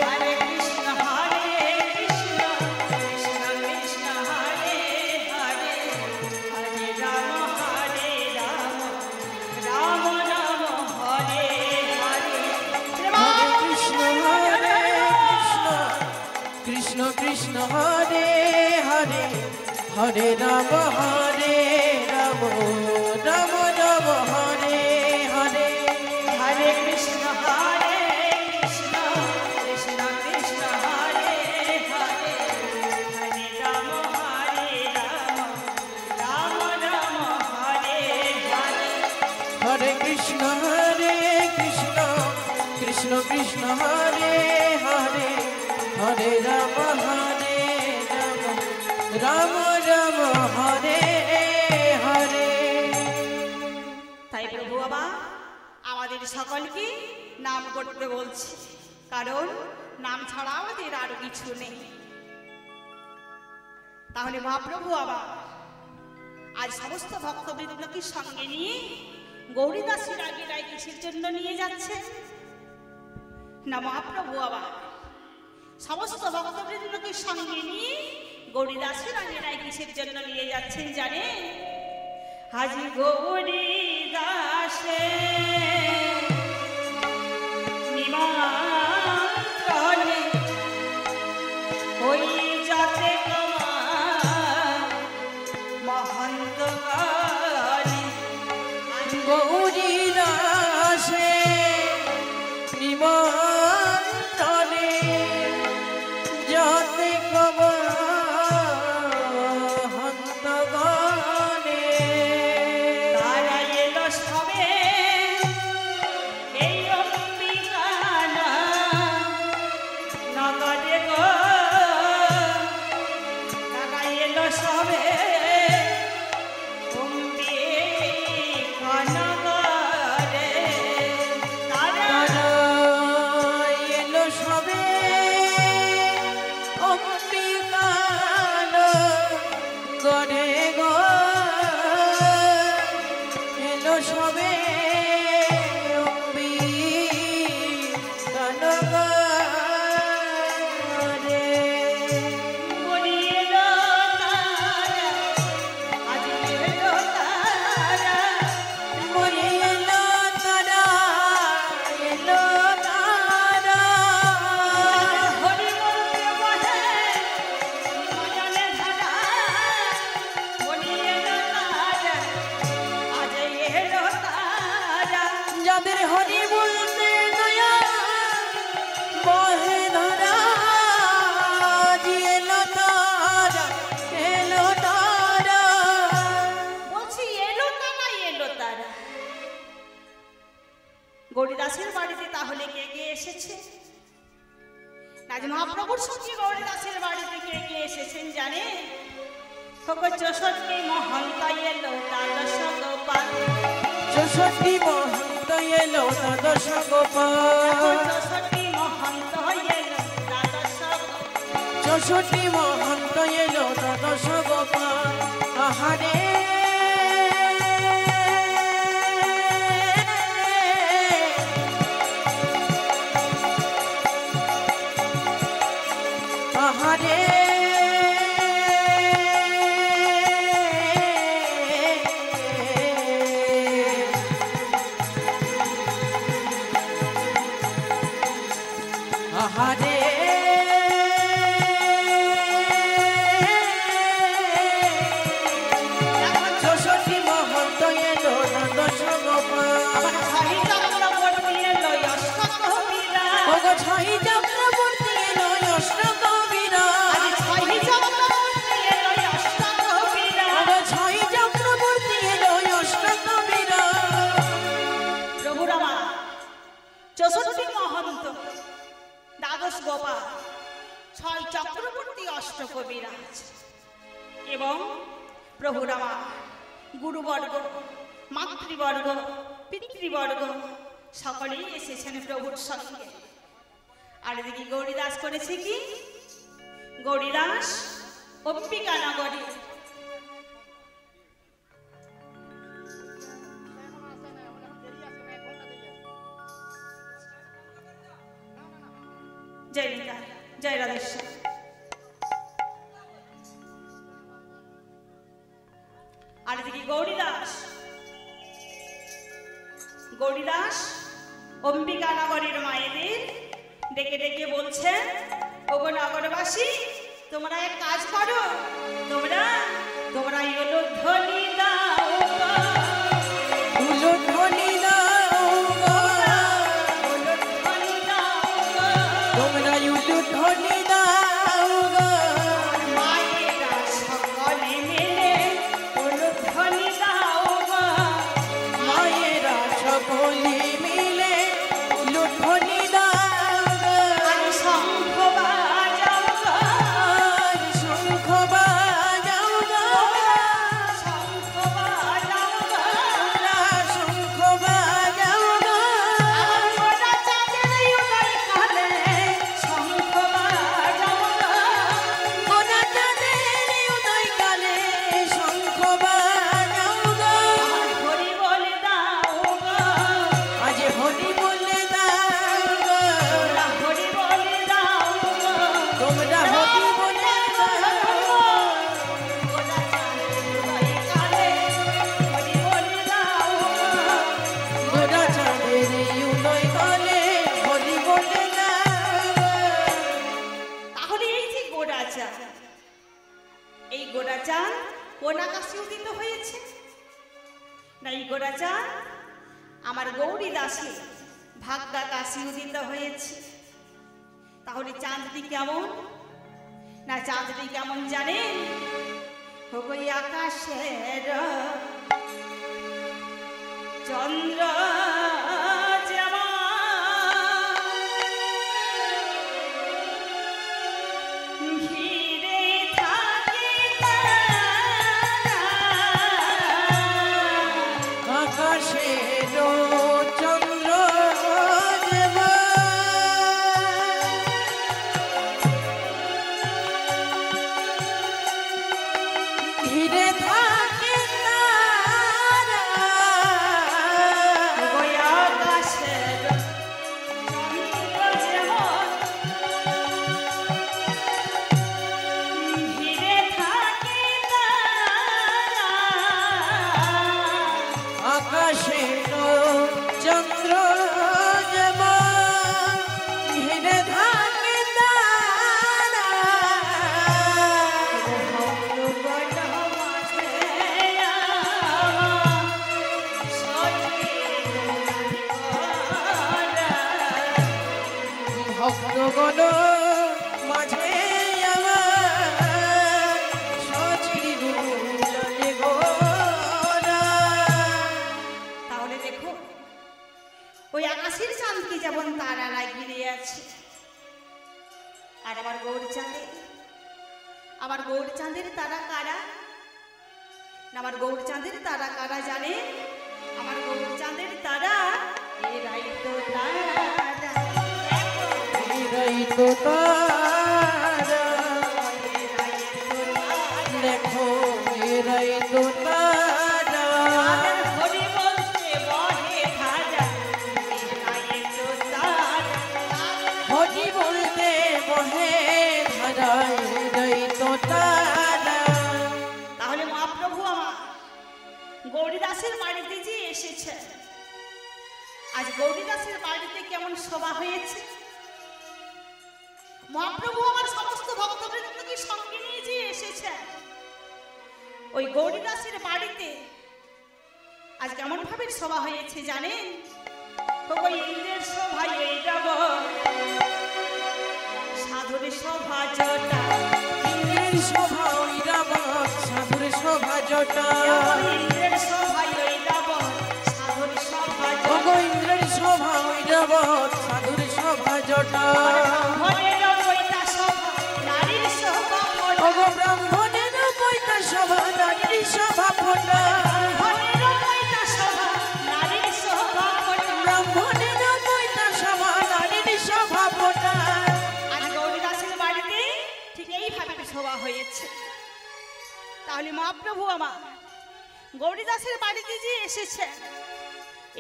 B: হরে কৃষ্ণ কৃষ্ণ কৃষ্ণ হরে হরে, হরে রাম রাম রাম হরে হরে।
A: হরে কৃষ্ণ কৃষ্ণ হরে হরে, হরে রাম রাম রাম হরে হরে।
B: হরে কৃষ্ণ কৃষ্ণ কৃষ্ণ হরে হরে, হরে রাম রাম রাম হরে হরে।
A: হরে কৃষ্ণ কৃষ্ণ কৃষ্ণ হরে হরে, হরে রাম রাম রাম হরে হরে।
B: তাই প্রভু বাবা সকলকে নাম করতে বলছি, কারণ নাম ছাড়া আমাদের আর কিছু নেই। তাহলে মহাপ্রভু আবার আজ সমস্ত ভক্তবৃন্দকে সঙ্গে নিয়ে গৌরীদাসের আগে রায় কিসের জন্য নিয়ে যাচ্ছে না? মহাপ্রভু আবার সমস্ত ভক্তবৃন্দকে সঙ্গে নিয়ে গৌরীদাসের আগে রায় কিসের জন্য নিয়ে যাচ্ছেন জানে? হাজি গৌরীদাসে নিমন্ত্রণে ওই যাতে মহন্ত
A: গৌরীদাসে নিমন্ত্রণে যাতে হন্তগণে
B: তারা এলো সবে এই অম্বিকানা নগরে গো, তারা এলো সবে
A: যাদের হরি বলতে দয়া বহে ধরা এলো তারা, এলো তারা।
B: বলছি এলো তারা, এলো তারা। গৌরীদাসের বাড়িতে তাহলে কে কে এসেছে? রাজ মহাপ্রভুর সঙ্গে গৌরীদাসের বাড়িতে কে কে এসেছেন জানে? 64 মহন্ত এলো দ্বাদশ গোপাল,
A: 64 মহন্ত এলো দ্বাদশ গোপাল,
B: 64 মহন্ত এলো দ্বাদশ গোপাল,
A: 64 মহন্ত এলো দ্বাদশ গোপাল। আহারে আহারে আহারে চৌষট্টি মহন্ত এলো দ্বাদশ গোপাল,
B: ছয় চক্রবর্তী এলো অষ্টকবিরা,
A: ওগো ছয় চক্রবর্তী এলো অষ্টকবিরা,
B: ছয় চক্রবর্তী এলো অষ্টকবিরা,
A: ওগো ছয় চক্রবর্তী এলো অষ্টকবিরা।
B: প্রভু রামা 64 মহন্ত দ্বাদশ গোপাল, 6 চক্রবর্তী অষ্টকবিরাজ এবং প্রভু রামা গুরুবর্গ, মাতৃবর্গ, পিতৃবর্গ সকলেই এসেছেন প্রভুর সঙ্গে। আর এদিকে গৌরীদাস করেছে কি? গৌরীদাস অম্বিকা নগরে জয় রিতা, জয় রাধেশ্বর। আর এদিকে গৌরীদাস অম্বিকা নগরের মায়েদের ডেকে ডেকে বলছে, ওগো নগরবাসী, তোমরা এক কাজ করো, তোমরা উলুধ্বনি দাও,
A: উলুধ্বনি দাও গো,
B: উলুধ্বনি দাও,
A: তোমরা উলুধ্বনি দাও গো,
B: মায়েরা সকলে মিলে উলুধ্বনি দাও,
A: মায়েরা সকলে মিলে উলুধ্বনি দাও গো,
B: শঙ্খ বাজাও,
A: শঙ্খ বাজাও গো,
B: শঙ্খ বাজাও,
A: শঙ্খ বাজাও গো,
B: কোন আকাশে উদিত হয়েছে? নাই গোরাচাঁদ, আমার গৌরী দাসী ভাগ্যাকাশে উদিত হয়েছে। তাহলে চাঁদটি কেমন? না চাঁদটি কেমন জানেন? ওই আকাশের চন্দ্র যেমন ঘিরে থাকে
A: আকাশের চন্দ্র যেমন ঘিরে থাকে তারা,
B: ওই আকাশের চন্দ্র যেমন ঘিরে থাকে তারা,
A: আকাশের চন্দ্র যেমন ঘিরে থাকে তারা, ভক্তগণ মাঝে আমার সচিরি গুলালে গোরা।
B: তাহলে দেখো ওই আকাশের চাঁদকে যেমন তারারা ঘিরে আছে, আর আমার গৌরচাঁদের তারা কারা? না আমার গৌরচাঁদের তারা কারা জানে? আমার গৌরচাঁদের তারা এরাই তো তারা।
A: এরাই তো তারা,
B: এরাই তো তারা।
A: দেখো এরাই তো তারা,
B: তাদের হরি বলতে বহে ধারা, এরাই তো তারা।
A: হরি বলতে বহে ধারা, এরাই তো তারা।
B: তাহলে মহাপ্রভু আমার গৌরীদাসের বাড়িতে যে এসেছে, আজ গৌরীদাসের বাড়িতে কেমন শোভা হয়েছে। মহাপ্রভু আমার সমস্ত ভক্তবৃন্দকে সঙ্গে নিয়ে যে এসেছে ওই গৌরীদাসের বাড়িতে, আজ কেমন ভাবে শোভা হয়েছে জানেন? ওই ইন্দ্রের শোভা এই যাব সাধুর শোভা জটা,
A: ইন্দ্রের শোভা ওই রাবণ, সাধুর শোভা জটা।
B: ইন্দ্রের শোভা এই যাব সাধুর শোভা
A: ওগো ইন্দ্রের শোভা ওই রাবণ, সাধুর শোভা জটা। ওগো ব্রাহ্মণের পৈতা শোভা, নারীর শোভা ফোটা। ব্রাহ্মণের পৈতা শোভা, নারীর শোভা ফোটা।
B: তাহলে মহাপ্রভু আমার গৌরীদাসের বাড়িতে যে এসেছেন,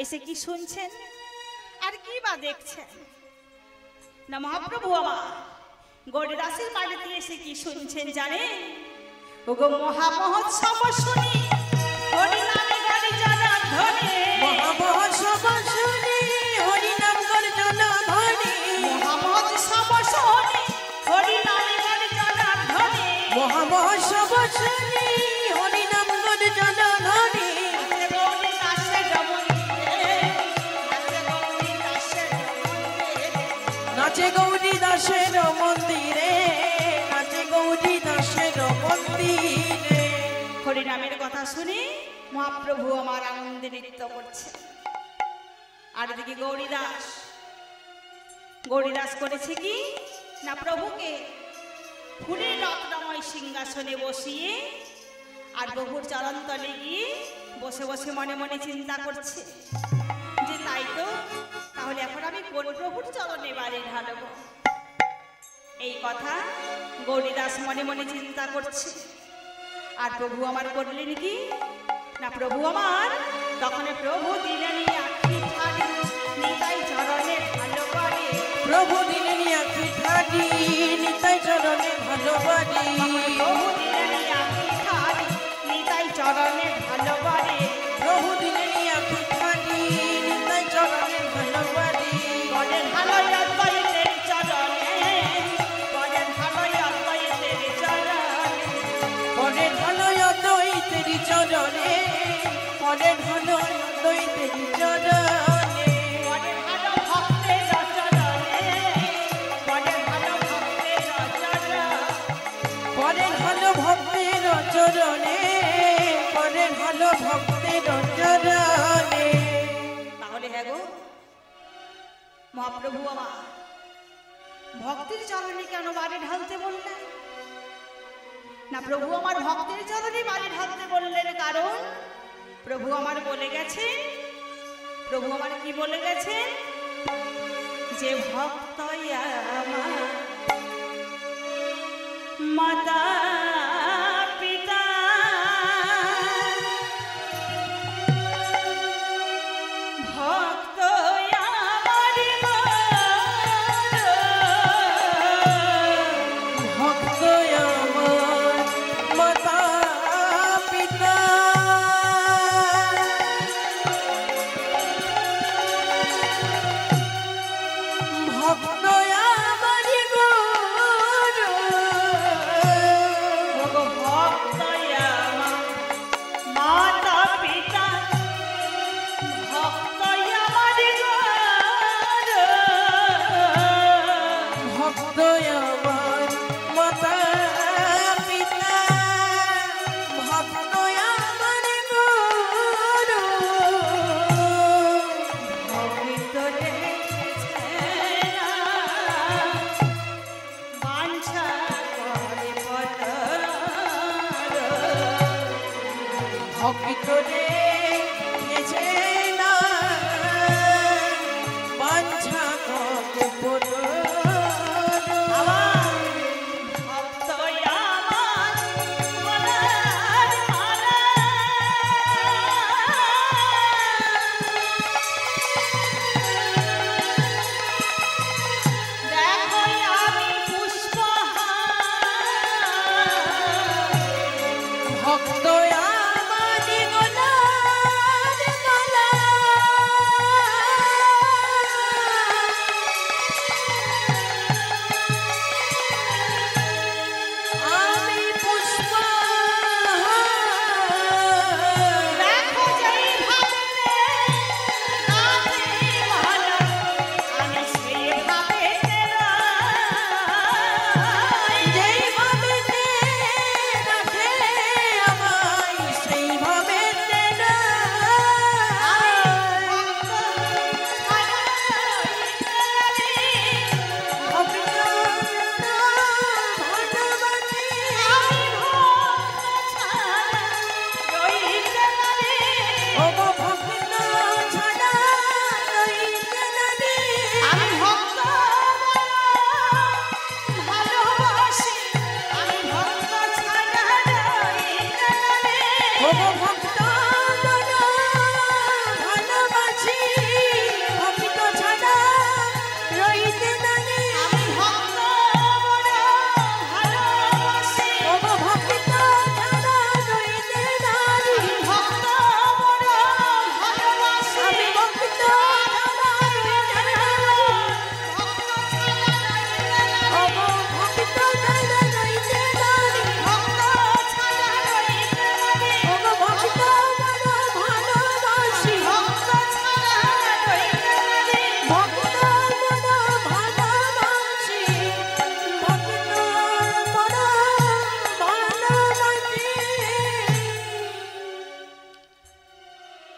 B: এসে কি শুনছেন আর কি বা দেখছেন? না মহাপ্রভু আমার গৌরীদাসের বাড়িতে এসে কি শুনছেন জানেন? ওগো মহামহোৎসব শুনি হরি নামে গাড়ি জনার্দনে,
A: মহামহোৎসব শুনি হরি নাম গর্জন ধ্বনি,
B: মহামহোৎসব শুনি হরি নামে গাড়ি জনার্দনে,
A: মহামহোৎসব শুনি হরি নাম গর্জন ধ্বনি। নাচে গৌরী দাসের মন্দিরে, নাচে গৌরী দাসের মন্দিরে।
B: হরিনামের কথা শুনে মহাপ্রভু আমার আনন্দে নৃত্য করছে। আর এদিকে গৌরীদাস করেছে কি না প্রভুকে ফুলের রত্নময় সিংহাসনে বসিয়ে আর প্রভুর চরণতলে গিয়ে বসে বসে মনে মনে চিন্তা করছে যে তাই তো, তাহলে এখন আমি কোন প্রভুর চরণে বাড়ি ঢালবো। এই কথা গৌরীদাস মনে মনে চিন্তা করছে। আর প্রভু আমার করলেন কি না প্রভু আমার তখন প্রভু দিলেন আখি ঠাড়ি নিতাই চরণে ভালো করে,
A: প্রভু দিলেন আখি ঠাড়ি নিতাই চরণে ভালো করে,
B: প্রভু দিলেন আখি ঠাড়ি নিতাই চরণে ভালো করে,
A: প্রভু দিলেন আখি ঠাড়ি নিতাই চরণে ভালো করে।
B: বলে ভালো অদ্বৈতের চরণে, বলে ভালো অদ্বৈতের চরণে,
A: পরে ভালো অদ্বৈত
B: মহাপ্রভু আমার ভক্তির চরণে কেন বাড়ি ঢালতে বললেন? না, প্রভু আমার ভক্তির চরণে বাড়ি ঢালতে বললেন কারণ প্রভু আমার বলে গেছে, প্রভু আমার কি বলে গেছে, যে ভক্ত আমার মাতা পিতা ভক্ত আমার
A: ভক্ত আমার মাতা পিতা ভক্ত আমার গুরু
B: ভক্ত আমার মাতা পিতা ভক্ত আমার
A: ভক্ত আমার মাতা পিতা ভক্ত আমার গুরু
B: ভক্ত দেখেছে না বাঞ্ছা করে পতর
A: ভক্ত দেখেছে না বাঞ্ছা কত
B: আমার ভক্ত আমার গলার মালা দেখো আমি পুষ্পহার
A: ভক্ত আমারি গলার মালা আমি পুষ্পহার
B: দেখো যেই ভাবেতে রাতে ভালা আমি সেই ভাবেতে রাই
A: যেই ভাবেতে রাখে আমায় সেই ভাবেতে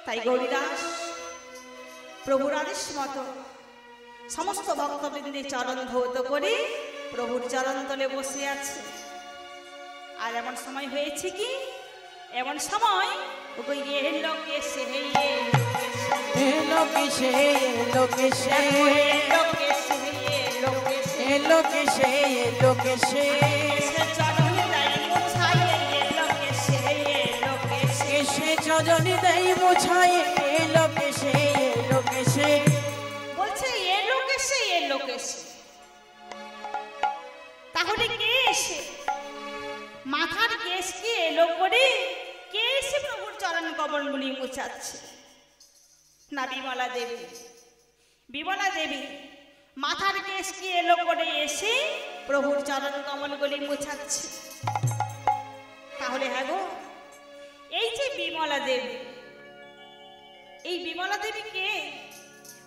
B: তাই গৌরীদাস প্রভুর আদেশ মতো সমস্ত ভক্তবৃন্দের চরণ ধৌত করে প্রভুর চরণ তলে বসে আছে। আর এমন সময় হয়েছে কি, এমন সময় লোকেশে
A: লোকেশে লোকেশে লোকেশে লোকেশে লোকেশে
B: চরণ দেয় মুছাইয়ে লোকেশে লোকেশে
A: এসে চজনি দেই মুছায় লোকেশে লোকেশে
B: বলছে এ লোকেশে তাহলে কে এসে মাথার কেশ কি এলো করে কে এসে প্রভুর চরণ কমলগুলি মুছাচ্ছে? না, বিমলা দেবী মাথার কেশ কি এলো করে এসে প্রভুর চরণ কমলগুলি মুছাচ্ছে। তাহলে হ্যাঁ গো, এই যে বিমলা দেবী কে?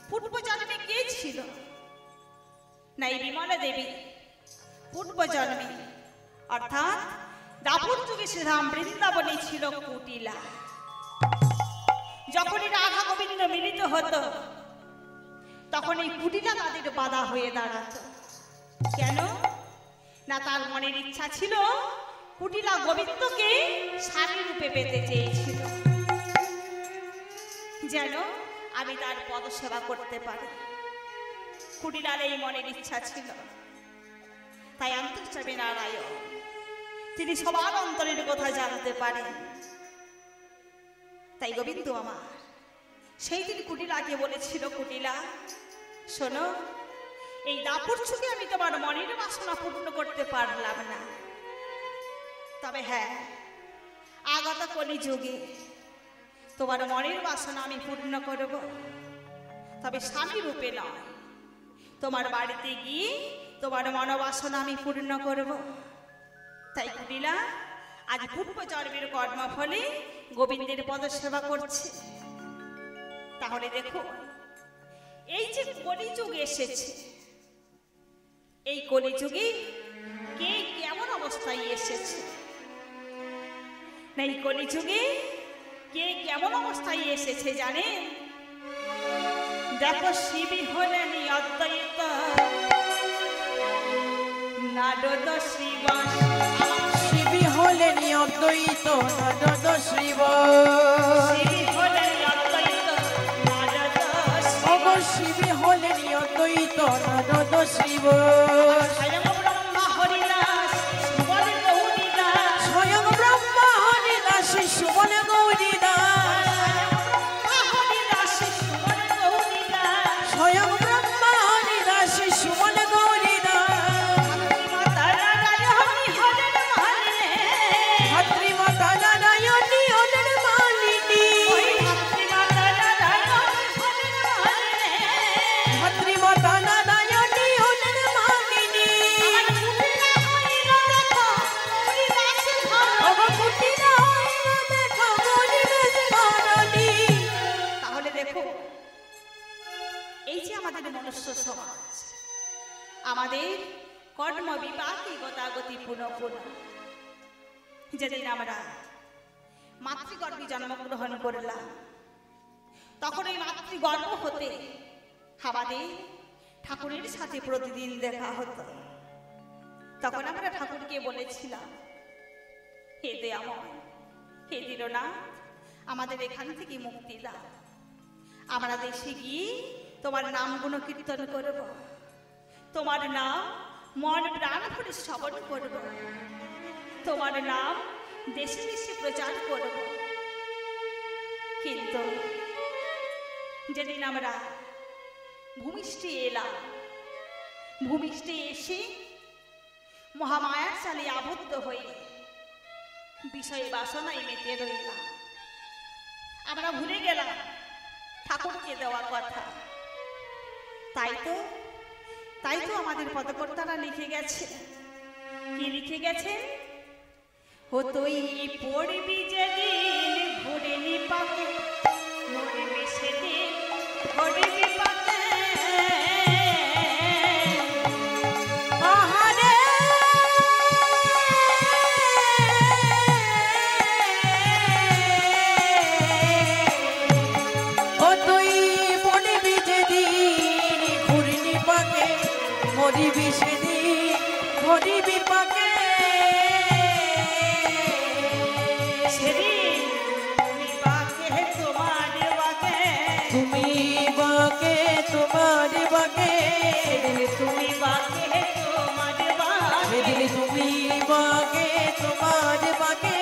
B: পূর্ব জন্মে কে ছিল? না, এই বিমলা দেবী পূর্ব জন্মে অর্থাৎ দাপুর যুগে শ্রীরাম বৃন্দাবনে ছিল কুটিলা। যখনই রাধা গোবিন্দ মিলিত হতো তখন এই কুটিলা তাদের বাধা হয়ে দাঁড়াত। কেন না, তার মনের ইচ্ছা ছিল কুটিলা গোবিন্দকে স্বামী রূপে পেতে চেয়েছিল, যেন আমি তার পদসেবা করতে পারি। কুটিলার এই মনের ইচ্ছা ছিল। তাই অন্তর্যামী নারায়ণ তিনি সবার অন্তরের কথা জানতে পারেন। তাই গোবিন্দ আমার সেই দিন কুটিলাকে বলেছিল, কুটিলা শোনো, এই দাপুর যুগে আমি তোমার মনের বাসনা পূর্ণ করতে পারলাম না, তবে হ্যাঁ আগত কলিযুগে তোমার মনের বাসনা আমি পূর্ণ করব, তবে স্বামী রূপে নয়। তোমার বাড়িতে গিয়ে তোমার মনোবাসনা আমি পূর্ণ করব। তাই কুটিলা আজ পূর্ব জন্মের কর্মফলে গোবিন্দের পদসেবা করছে। তাহলে দেখো, এই যে কলিযুগ এসেছে, এই কলিযুগে কে কেমন অবস্থায় এসেছে? না, এই কলিযুগে কে কেমন অবস্থায় এসেছে জানেন? দেখো, শিবী হলেন অদ্বৈত, নারদ শিব।
A: শিবী হলেন অদ্বৈত, নারদ শিব।
B: শিবী হলেন অদ্বৈত, নারদ শিব।
A: শিবী হলেন অদ্বৈত, নারদ শিব।
B: স্বয়ং ব্রহ্মা হরিদাস সুবল গৌরীদাস।
A: স্বয়ং ব্রহ্মা হরিদাস সুবল গৌরীদাস। স্বয়ং ব্রহ্মা হরিদাস সুবল গৌরীদাস। ভাতৃমাতা নারায়ণী হলেন মালিনী। ভাতৃমাতা নারায়ণী হলেন মালিনী। কুটিলা হইল দেখো গৌরীদাস ধরণী।
B: তাহলে দেখো, এই যে আমাদের মনুষ্য সমাজ, আমাদের কর্ম বিপাকে গতাগতি পুনঃ পুনঃ, যেদিন আমরা মাতৃগর্ভে জন্মগ্রহণ করলাম, তখন এই মাতৃগর্ভ হতে আমাদের ঠাকুরের সাথে প্রতিদিন দেখা হতো। তখন আমরা ঠাকুরকে বলেছিলাম, হে দয়াময়, হে দীননাথ, আমাদের এখান থেকে মুক্তি দাও। আমরা দেশে গিয়ে তোমার নাম গুণ কীর্তন করব, তোমার নাম মন প্রাণ ভরে শ্রবণ করব, তোমার নাম দেশে দেশে প্রচার করব। কিন্তু যেদিন আমরা ভূমিষ্ঠে এলাম, ভূমিষ্ঠে এসে মহামায়ার চালে আবদ্ধ হয়ে বিষয়ে বাসনায় মেতে রইলাম। আমরা ভুলে গেলাম ঠাকুরকে দেওয়া কথা। তাই তো আমাদের পদকর্তারা লিখে গেছে। কি লিখে গেছে? হতই পড়বি যেদিন ঘুরে পাকে, মরবি সেদিন ঘুরবি পাকে।
A: আহারে ও তুই পড়বি যেদিন ঘুরনি পাকে, মরিবি সেদিন ঘুরিবি পাকে।
B: সেদিন তুমি বাকে তোমার বাকে,
A: তুমি বাকে তোমার বাকে,
B: সেদিন তুমি বাকে তোমার বাকে।
A: সেদিন তুমি বাকে তোমার বাকে।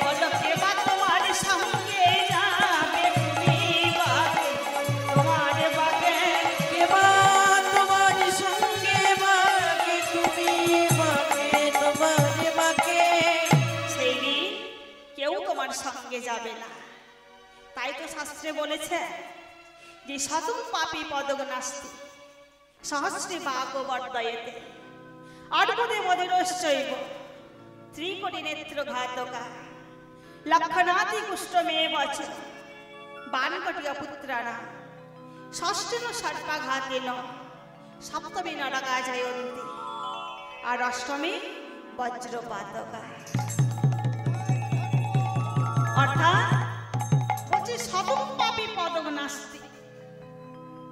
B: বলো কে বা তোমার সঙ্গে যাবে, তুমি বাকে তোমার বাকে।
A: কেবা তোমার সঙ্গে বাকে, তুমি বাকে তোমার বাকে।
B: সেই দিন কেউ তোমার সঙ্গে যাবে না। তাই তো শাস্ত্রে বলেছে যে শতম পাপী পদগ নাস্তি সহস্রে বাক বর্দয়েতে অর্বদে মদিরশ্চৈব ত্রিকোটি নেত্র ঘাতকা লক্ষণাতি কুষ্ঠমে বচ বানকটি অপুত্রাণা ষষ্ঠেন সর্পাঘাতেন সপ্তমী নরকা জয়ন্তী আর অষ্টমী বজ্রপাতকা। অর্থাৎ বলছে শতম পাপী পদগ নাস্তি।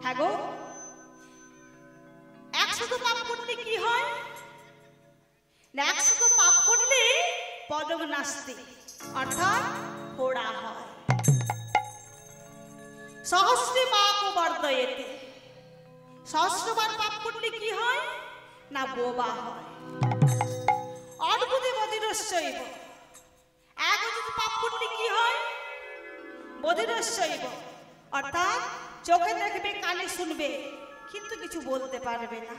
B: হ্যাঁ গো, করলে কি হয় না, 100 পাপ করলে পদক নাস্তি অর্থাৎ ফোড়া হয়। সহস্রে পাপ বর্ধয়েতে, সহস্রবার পাপ করলে কি হয় না বোবা হয়। অদ্ভুতে বধিরস্যইব, এক যদি পাপ করলে কি হয় বধিরস্যইব অর্থাৎ চোখে দেখবে কানে শুনবে কিন্তু কিছু বলতে পারবে না।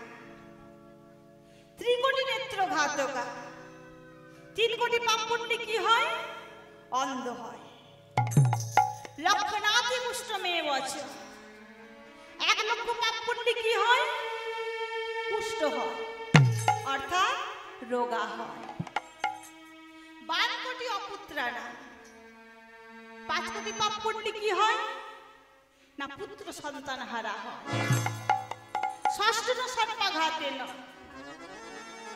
B: ত্রিকোটি নেত্র ঘাতকা, 3 কোটি পাপ করলে কি হয় অন্ধ হয়। লক্ষণাথি কুষ্ঠমেয় বচন, 1 লক্ষ পাপ করলে কি হয় কুষ্ঠ হয় অর্থাৎ রোগা হয়। 12 কোটি অপুত্রানা, 5 কোটি পাপ করলে কি হয় না পুত্র সন্তান হারা হয়। ষষ্ঠ সর্পাঘাতে ন,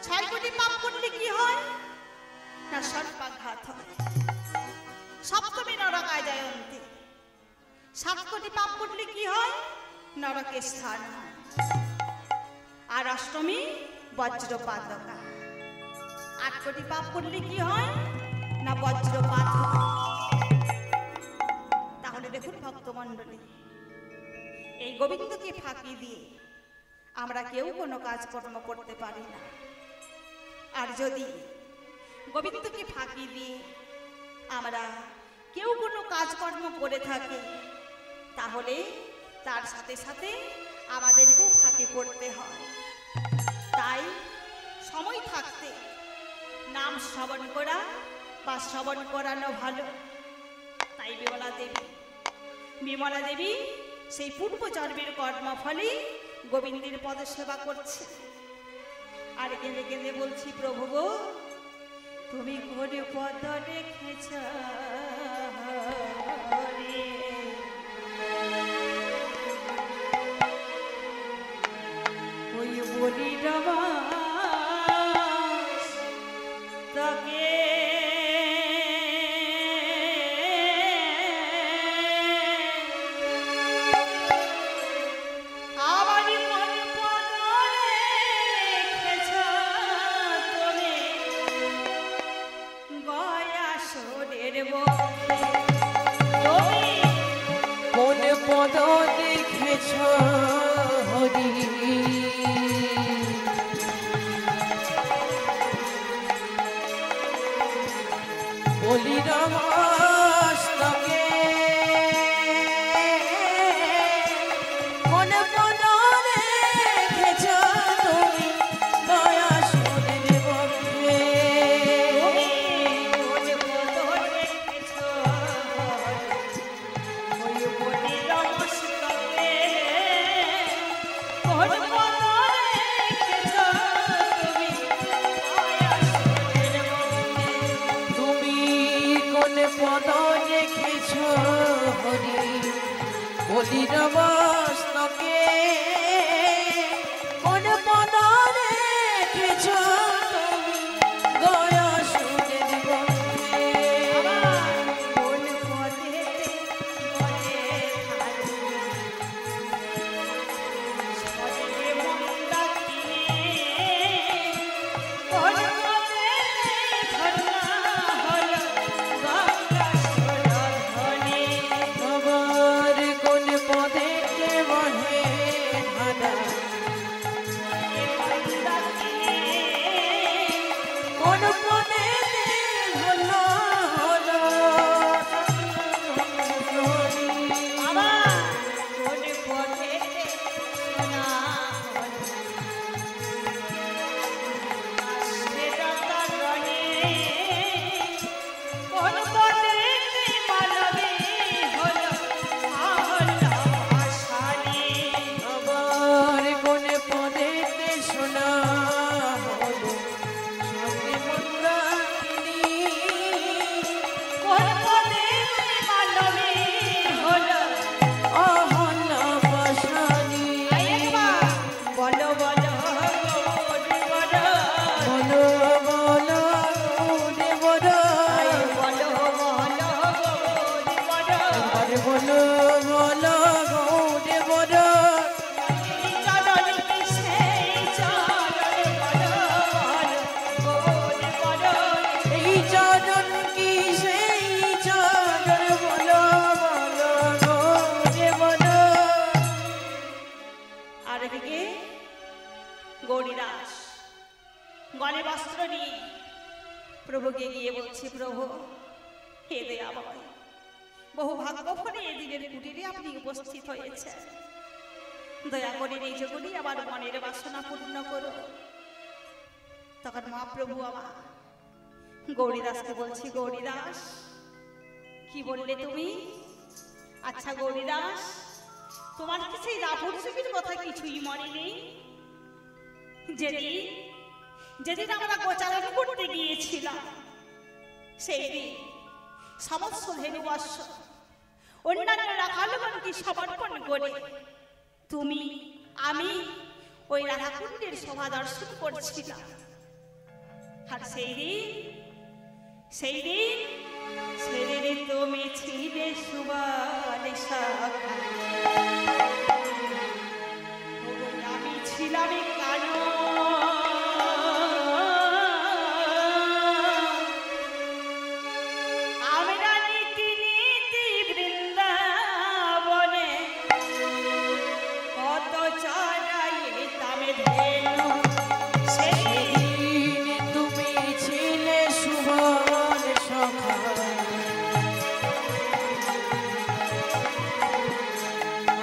B: 6 কোটি পাপ করলে কি হয় না সর্পাঘাত হয়। সপ্তমী নরকায় জয়ন্তী, 7 কোটি পাপ করলে কি হয় নরকে স্থান হয়। আর অষ্টমী বজ্রপাতকা, 8 কোটি পাপ করলে কি হয় না বজ্রপাত হয়। তাহলে দেখুন ভক্তমণ্ডলী, এই গোবিন্দকে ফাঁকি দিয়ে আমরা কেউ কোনো কাজকর্ম করতে পারি না। আর যদি গোবিন্দকে ফাঁকি দিয়ে আমরা কেউ কোনো কাজকর্ম করে থাকি তাহলে তার সাথে সাথে আমাদেরকেও ফাঁকি পড়তে হয়। তাই সময় থাকতে নাম শ্রবণ করা বা শ্রবণ করানো ভালো। তাই বিমলা দেবী সেই পূর্বজন্মের কর্মফলে গোবিন্দের পদ সেবা করছে। আর কেঁদে কেঁদে বলছি, প্রভু গো তুমি কোন পদ রেখেছ রে, ওই বলি রবাস তাকে
A: পদ দেখেছ হরি, বলি নমস্তকে কোন পদ দেখেছ তুমি দয়া সুরের বক্ষে, পদ দেখেছ হরি, বলি নমস্তকে কোন পদ দেখেছ তুমি দয়া সুরের বক্ষে,
B: কোন পদেতে বলে সজলে মন্দাকিনী, কোন পদেতে ধন্যা হল গঙ্গা সুরধ্বনি।
A: আবার কোন পদেতে বহে ধারা, কোন পদেতে ধন্য হল
B: আবার কোন পদেতে সোনা হল শ্বেতারণে, কোন পদেতে মানবী হল আহলা ভাসানী।
A: আবার কোন পদেতে শোনা হলো সঙ্গে মন্দাকিনী,
B: বস্ত্র নিয়ে প্রভুকে গিয়ে বলছি, প্রভু হে দয়াময়, বহু ভাগ্য ফলে এই দিনের কুটিরে আপনি উপস্থিত হয়েছেন, দয়া করে নিজগুলি আমার মনের বাসনা পূর্ণ করো। তখন মহাপ্রভু আমার গৌরীদাসকে বলছি, গৌরীদাস কি বললে তুমি? আচ্ছা গৌরীদাস, তোমার কি সেই রাবণসুখীর কথা কিছুই মনে নেই? যেদিন আমরা গোচারণ করতে গিয়েছিলাম, সেই দিন সমস্ত ধেনুবর্ষ অন্যান্য রাখালগণকে সমর্পণ করে তুমি আমি ওই রাধাকুণ্ডের শোভা দর্শন করছিলাম। আর সেই দিন তুমি ছিলে সুবাল শাখা, আমি ছিলাম কানো, আমরা নীতি নীতি বৃন্দাবনে কত চড়াই তামে ধেনু।
A: সেদিন তুমি ছিলে সুবল সখা,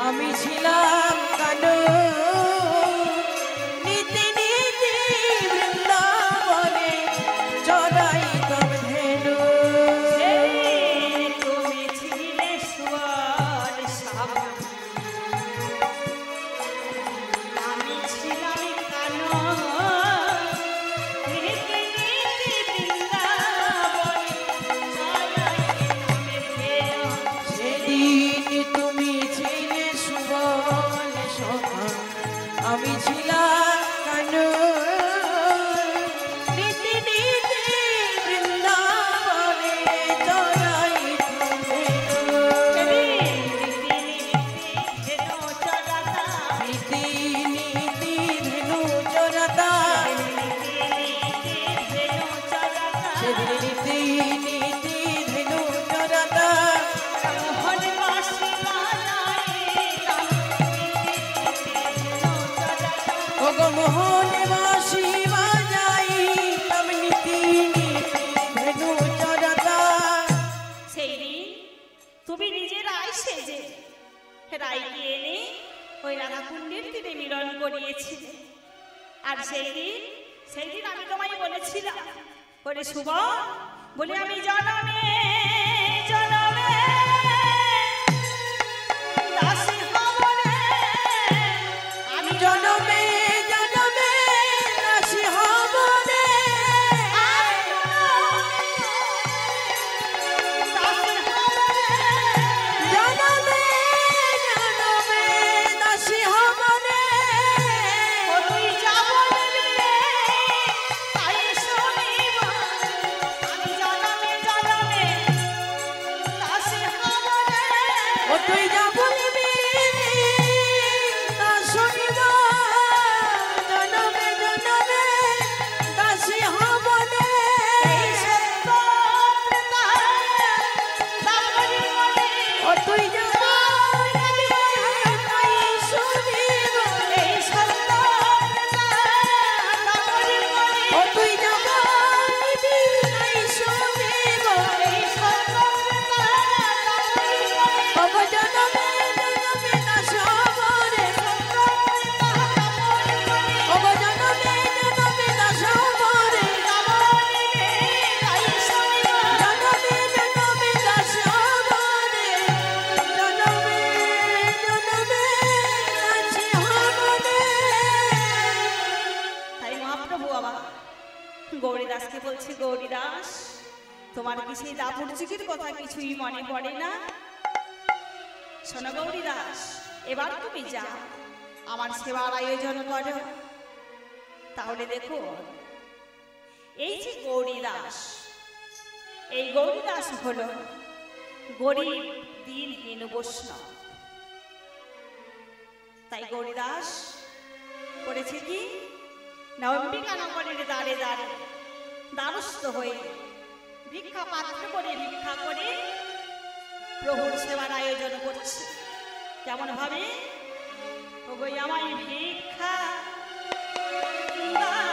A: আমি ছিলাম কানো, নীতি নীতি বৃন্দাবনে চড়াইতাম ধেনু।
B: তুমি ছিলে সুবল শাখা, আমি ছিলাম কানো, নীতি নীতি বৃন্দাবনে চড়াইতাম ধেনু।
A: সেদিন তুমি ছিলে সুবল সখা, আমি ছিলাম কানো, নীতি নীতি বৃন্দাবনে চড়াইতাম ধেনু। নীতি নীতি ধেনু চড়াতা, সেদিন নীতি নীতি ধেনু চড়াতা। ওগো মোহনে বাঁশি বাজাই, আমি নীতি নীতি ধেনু চড়াতা।
B: সেই দিন তুমি নিজের রায় সেজে রায়কে এনে ওই রাধাকুণ্ডের তীরে মিলন করিয়েছিলে। আর সেই দিন আমি তোমায় বলেছিলাম, বলে শুভ বলে আমি জনমে জনমে দাসী হব রে, আমি
A: জনমে জনমে দাসী হব রে, জনমে জনমে দাসী হব রে।
B: তুই যা বলবি তাই শুনিব, আমি জনমে জনমে দাসী হব রে।
A: ও তুই যা বলবি তা শুনিব, জনমে জনমে দাসী হব রে।
B: এই সত্য দাবরি বলে,
A: ও তুই যা বলবি তাই শুনিব,
B: এই সত্য দাবরি বলে,
A: ও তুই যা বলবি তাই শুনিব।
B: এই সত্য দাবরি বলে,
A: ওগো জনমে জনমে দাসী হব রে, ওগো জনমে জনমে দাসী হব রে,
B: তাই শুনিব।
A: জনমে জনমে দাসী হব রে, জনমে জনমে দাসী হব রে।
B: তাই মহাপ্রভু আমার গৌরীদাসকে বলছে, গৌরীদাস তোমার কি সেই দাপুরজিকের কথা কিছুই মনে পড়ে না? শোনো গৌরীদাস, এবার তুমি যাও আমার সেবার আয়োজন করো। তাহলে দেখো, এই যে গৌরীদাস, এই গৌরীদাস হলো গরিব দিনহীন বৈষ্ণব। তাই গৌরীদাস করেছে কি না, অম্বিকানগরের দ্বারে দ্বারে দ্বারস্থ হয়ে ভিক্ষা পাত্র করে ভিক্ষা করে প্রভুর সেবার আয়োজন করছে। কেমন ভাবে, ওগো আমায় ভিক্ষা দাও।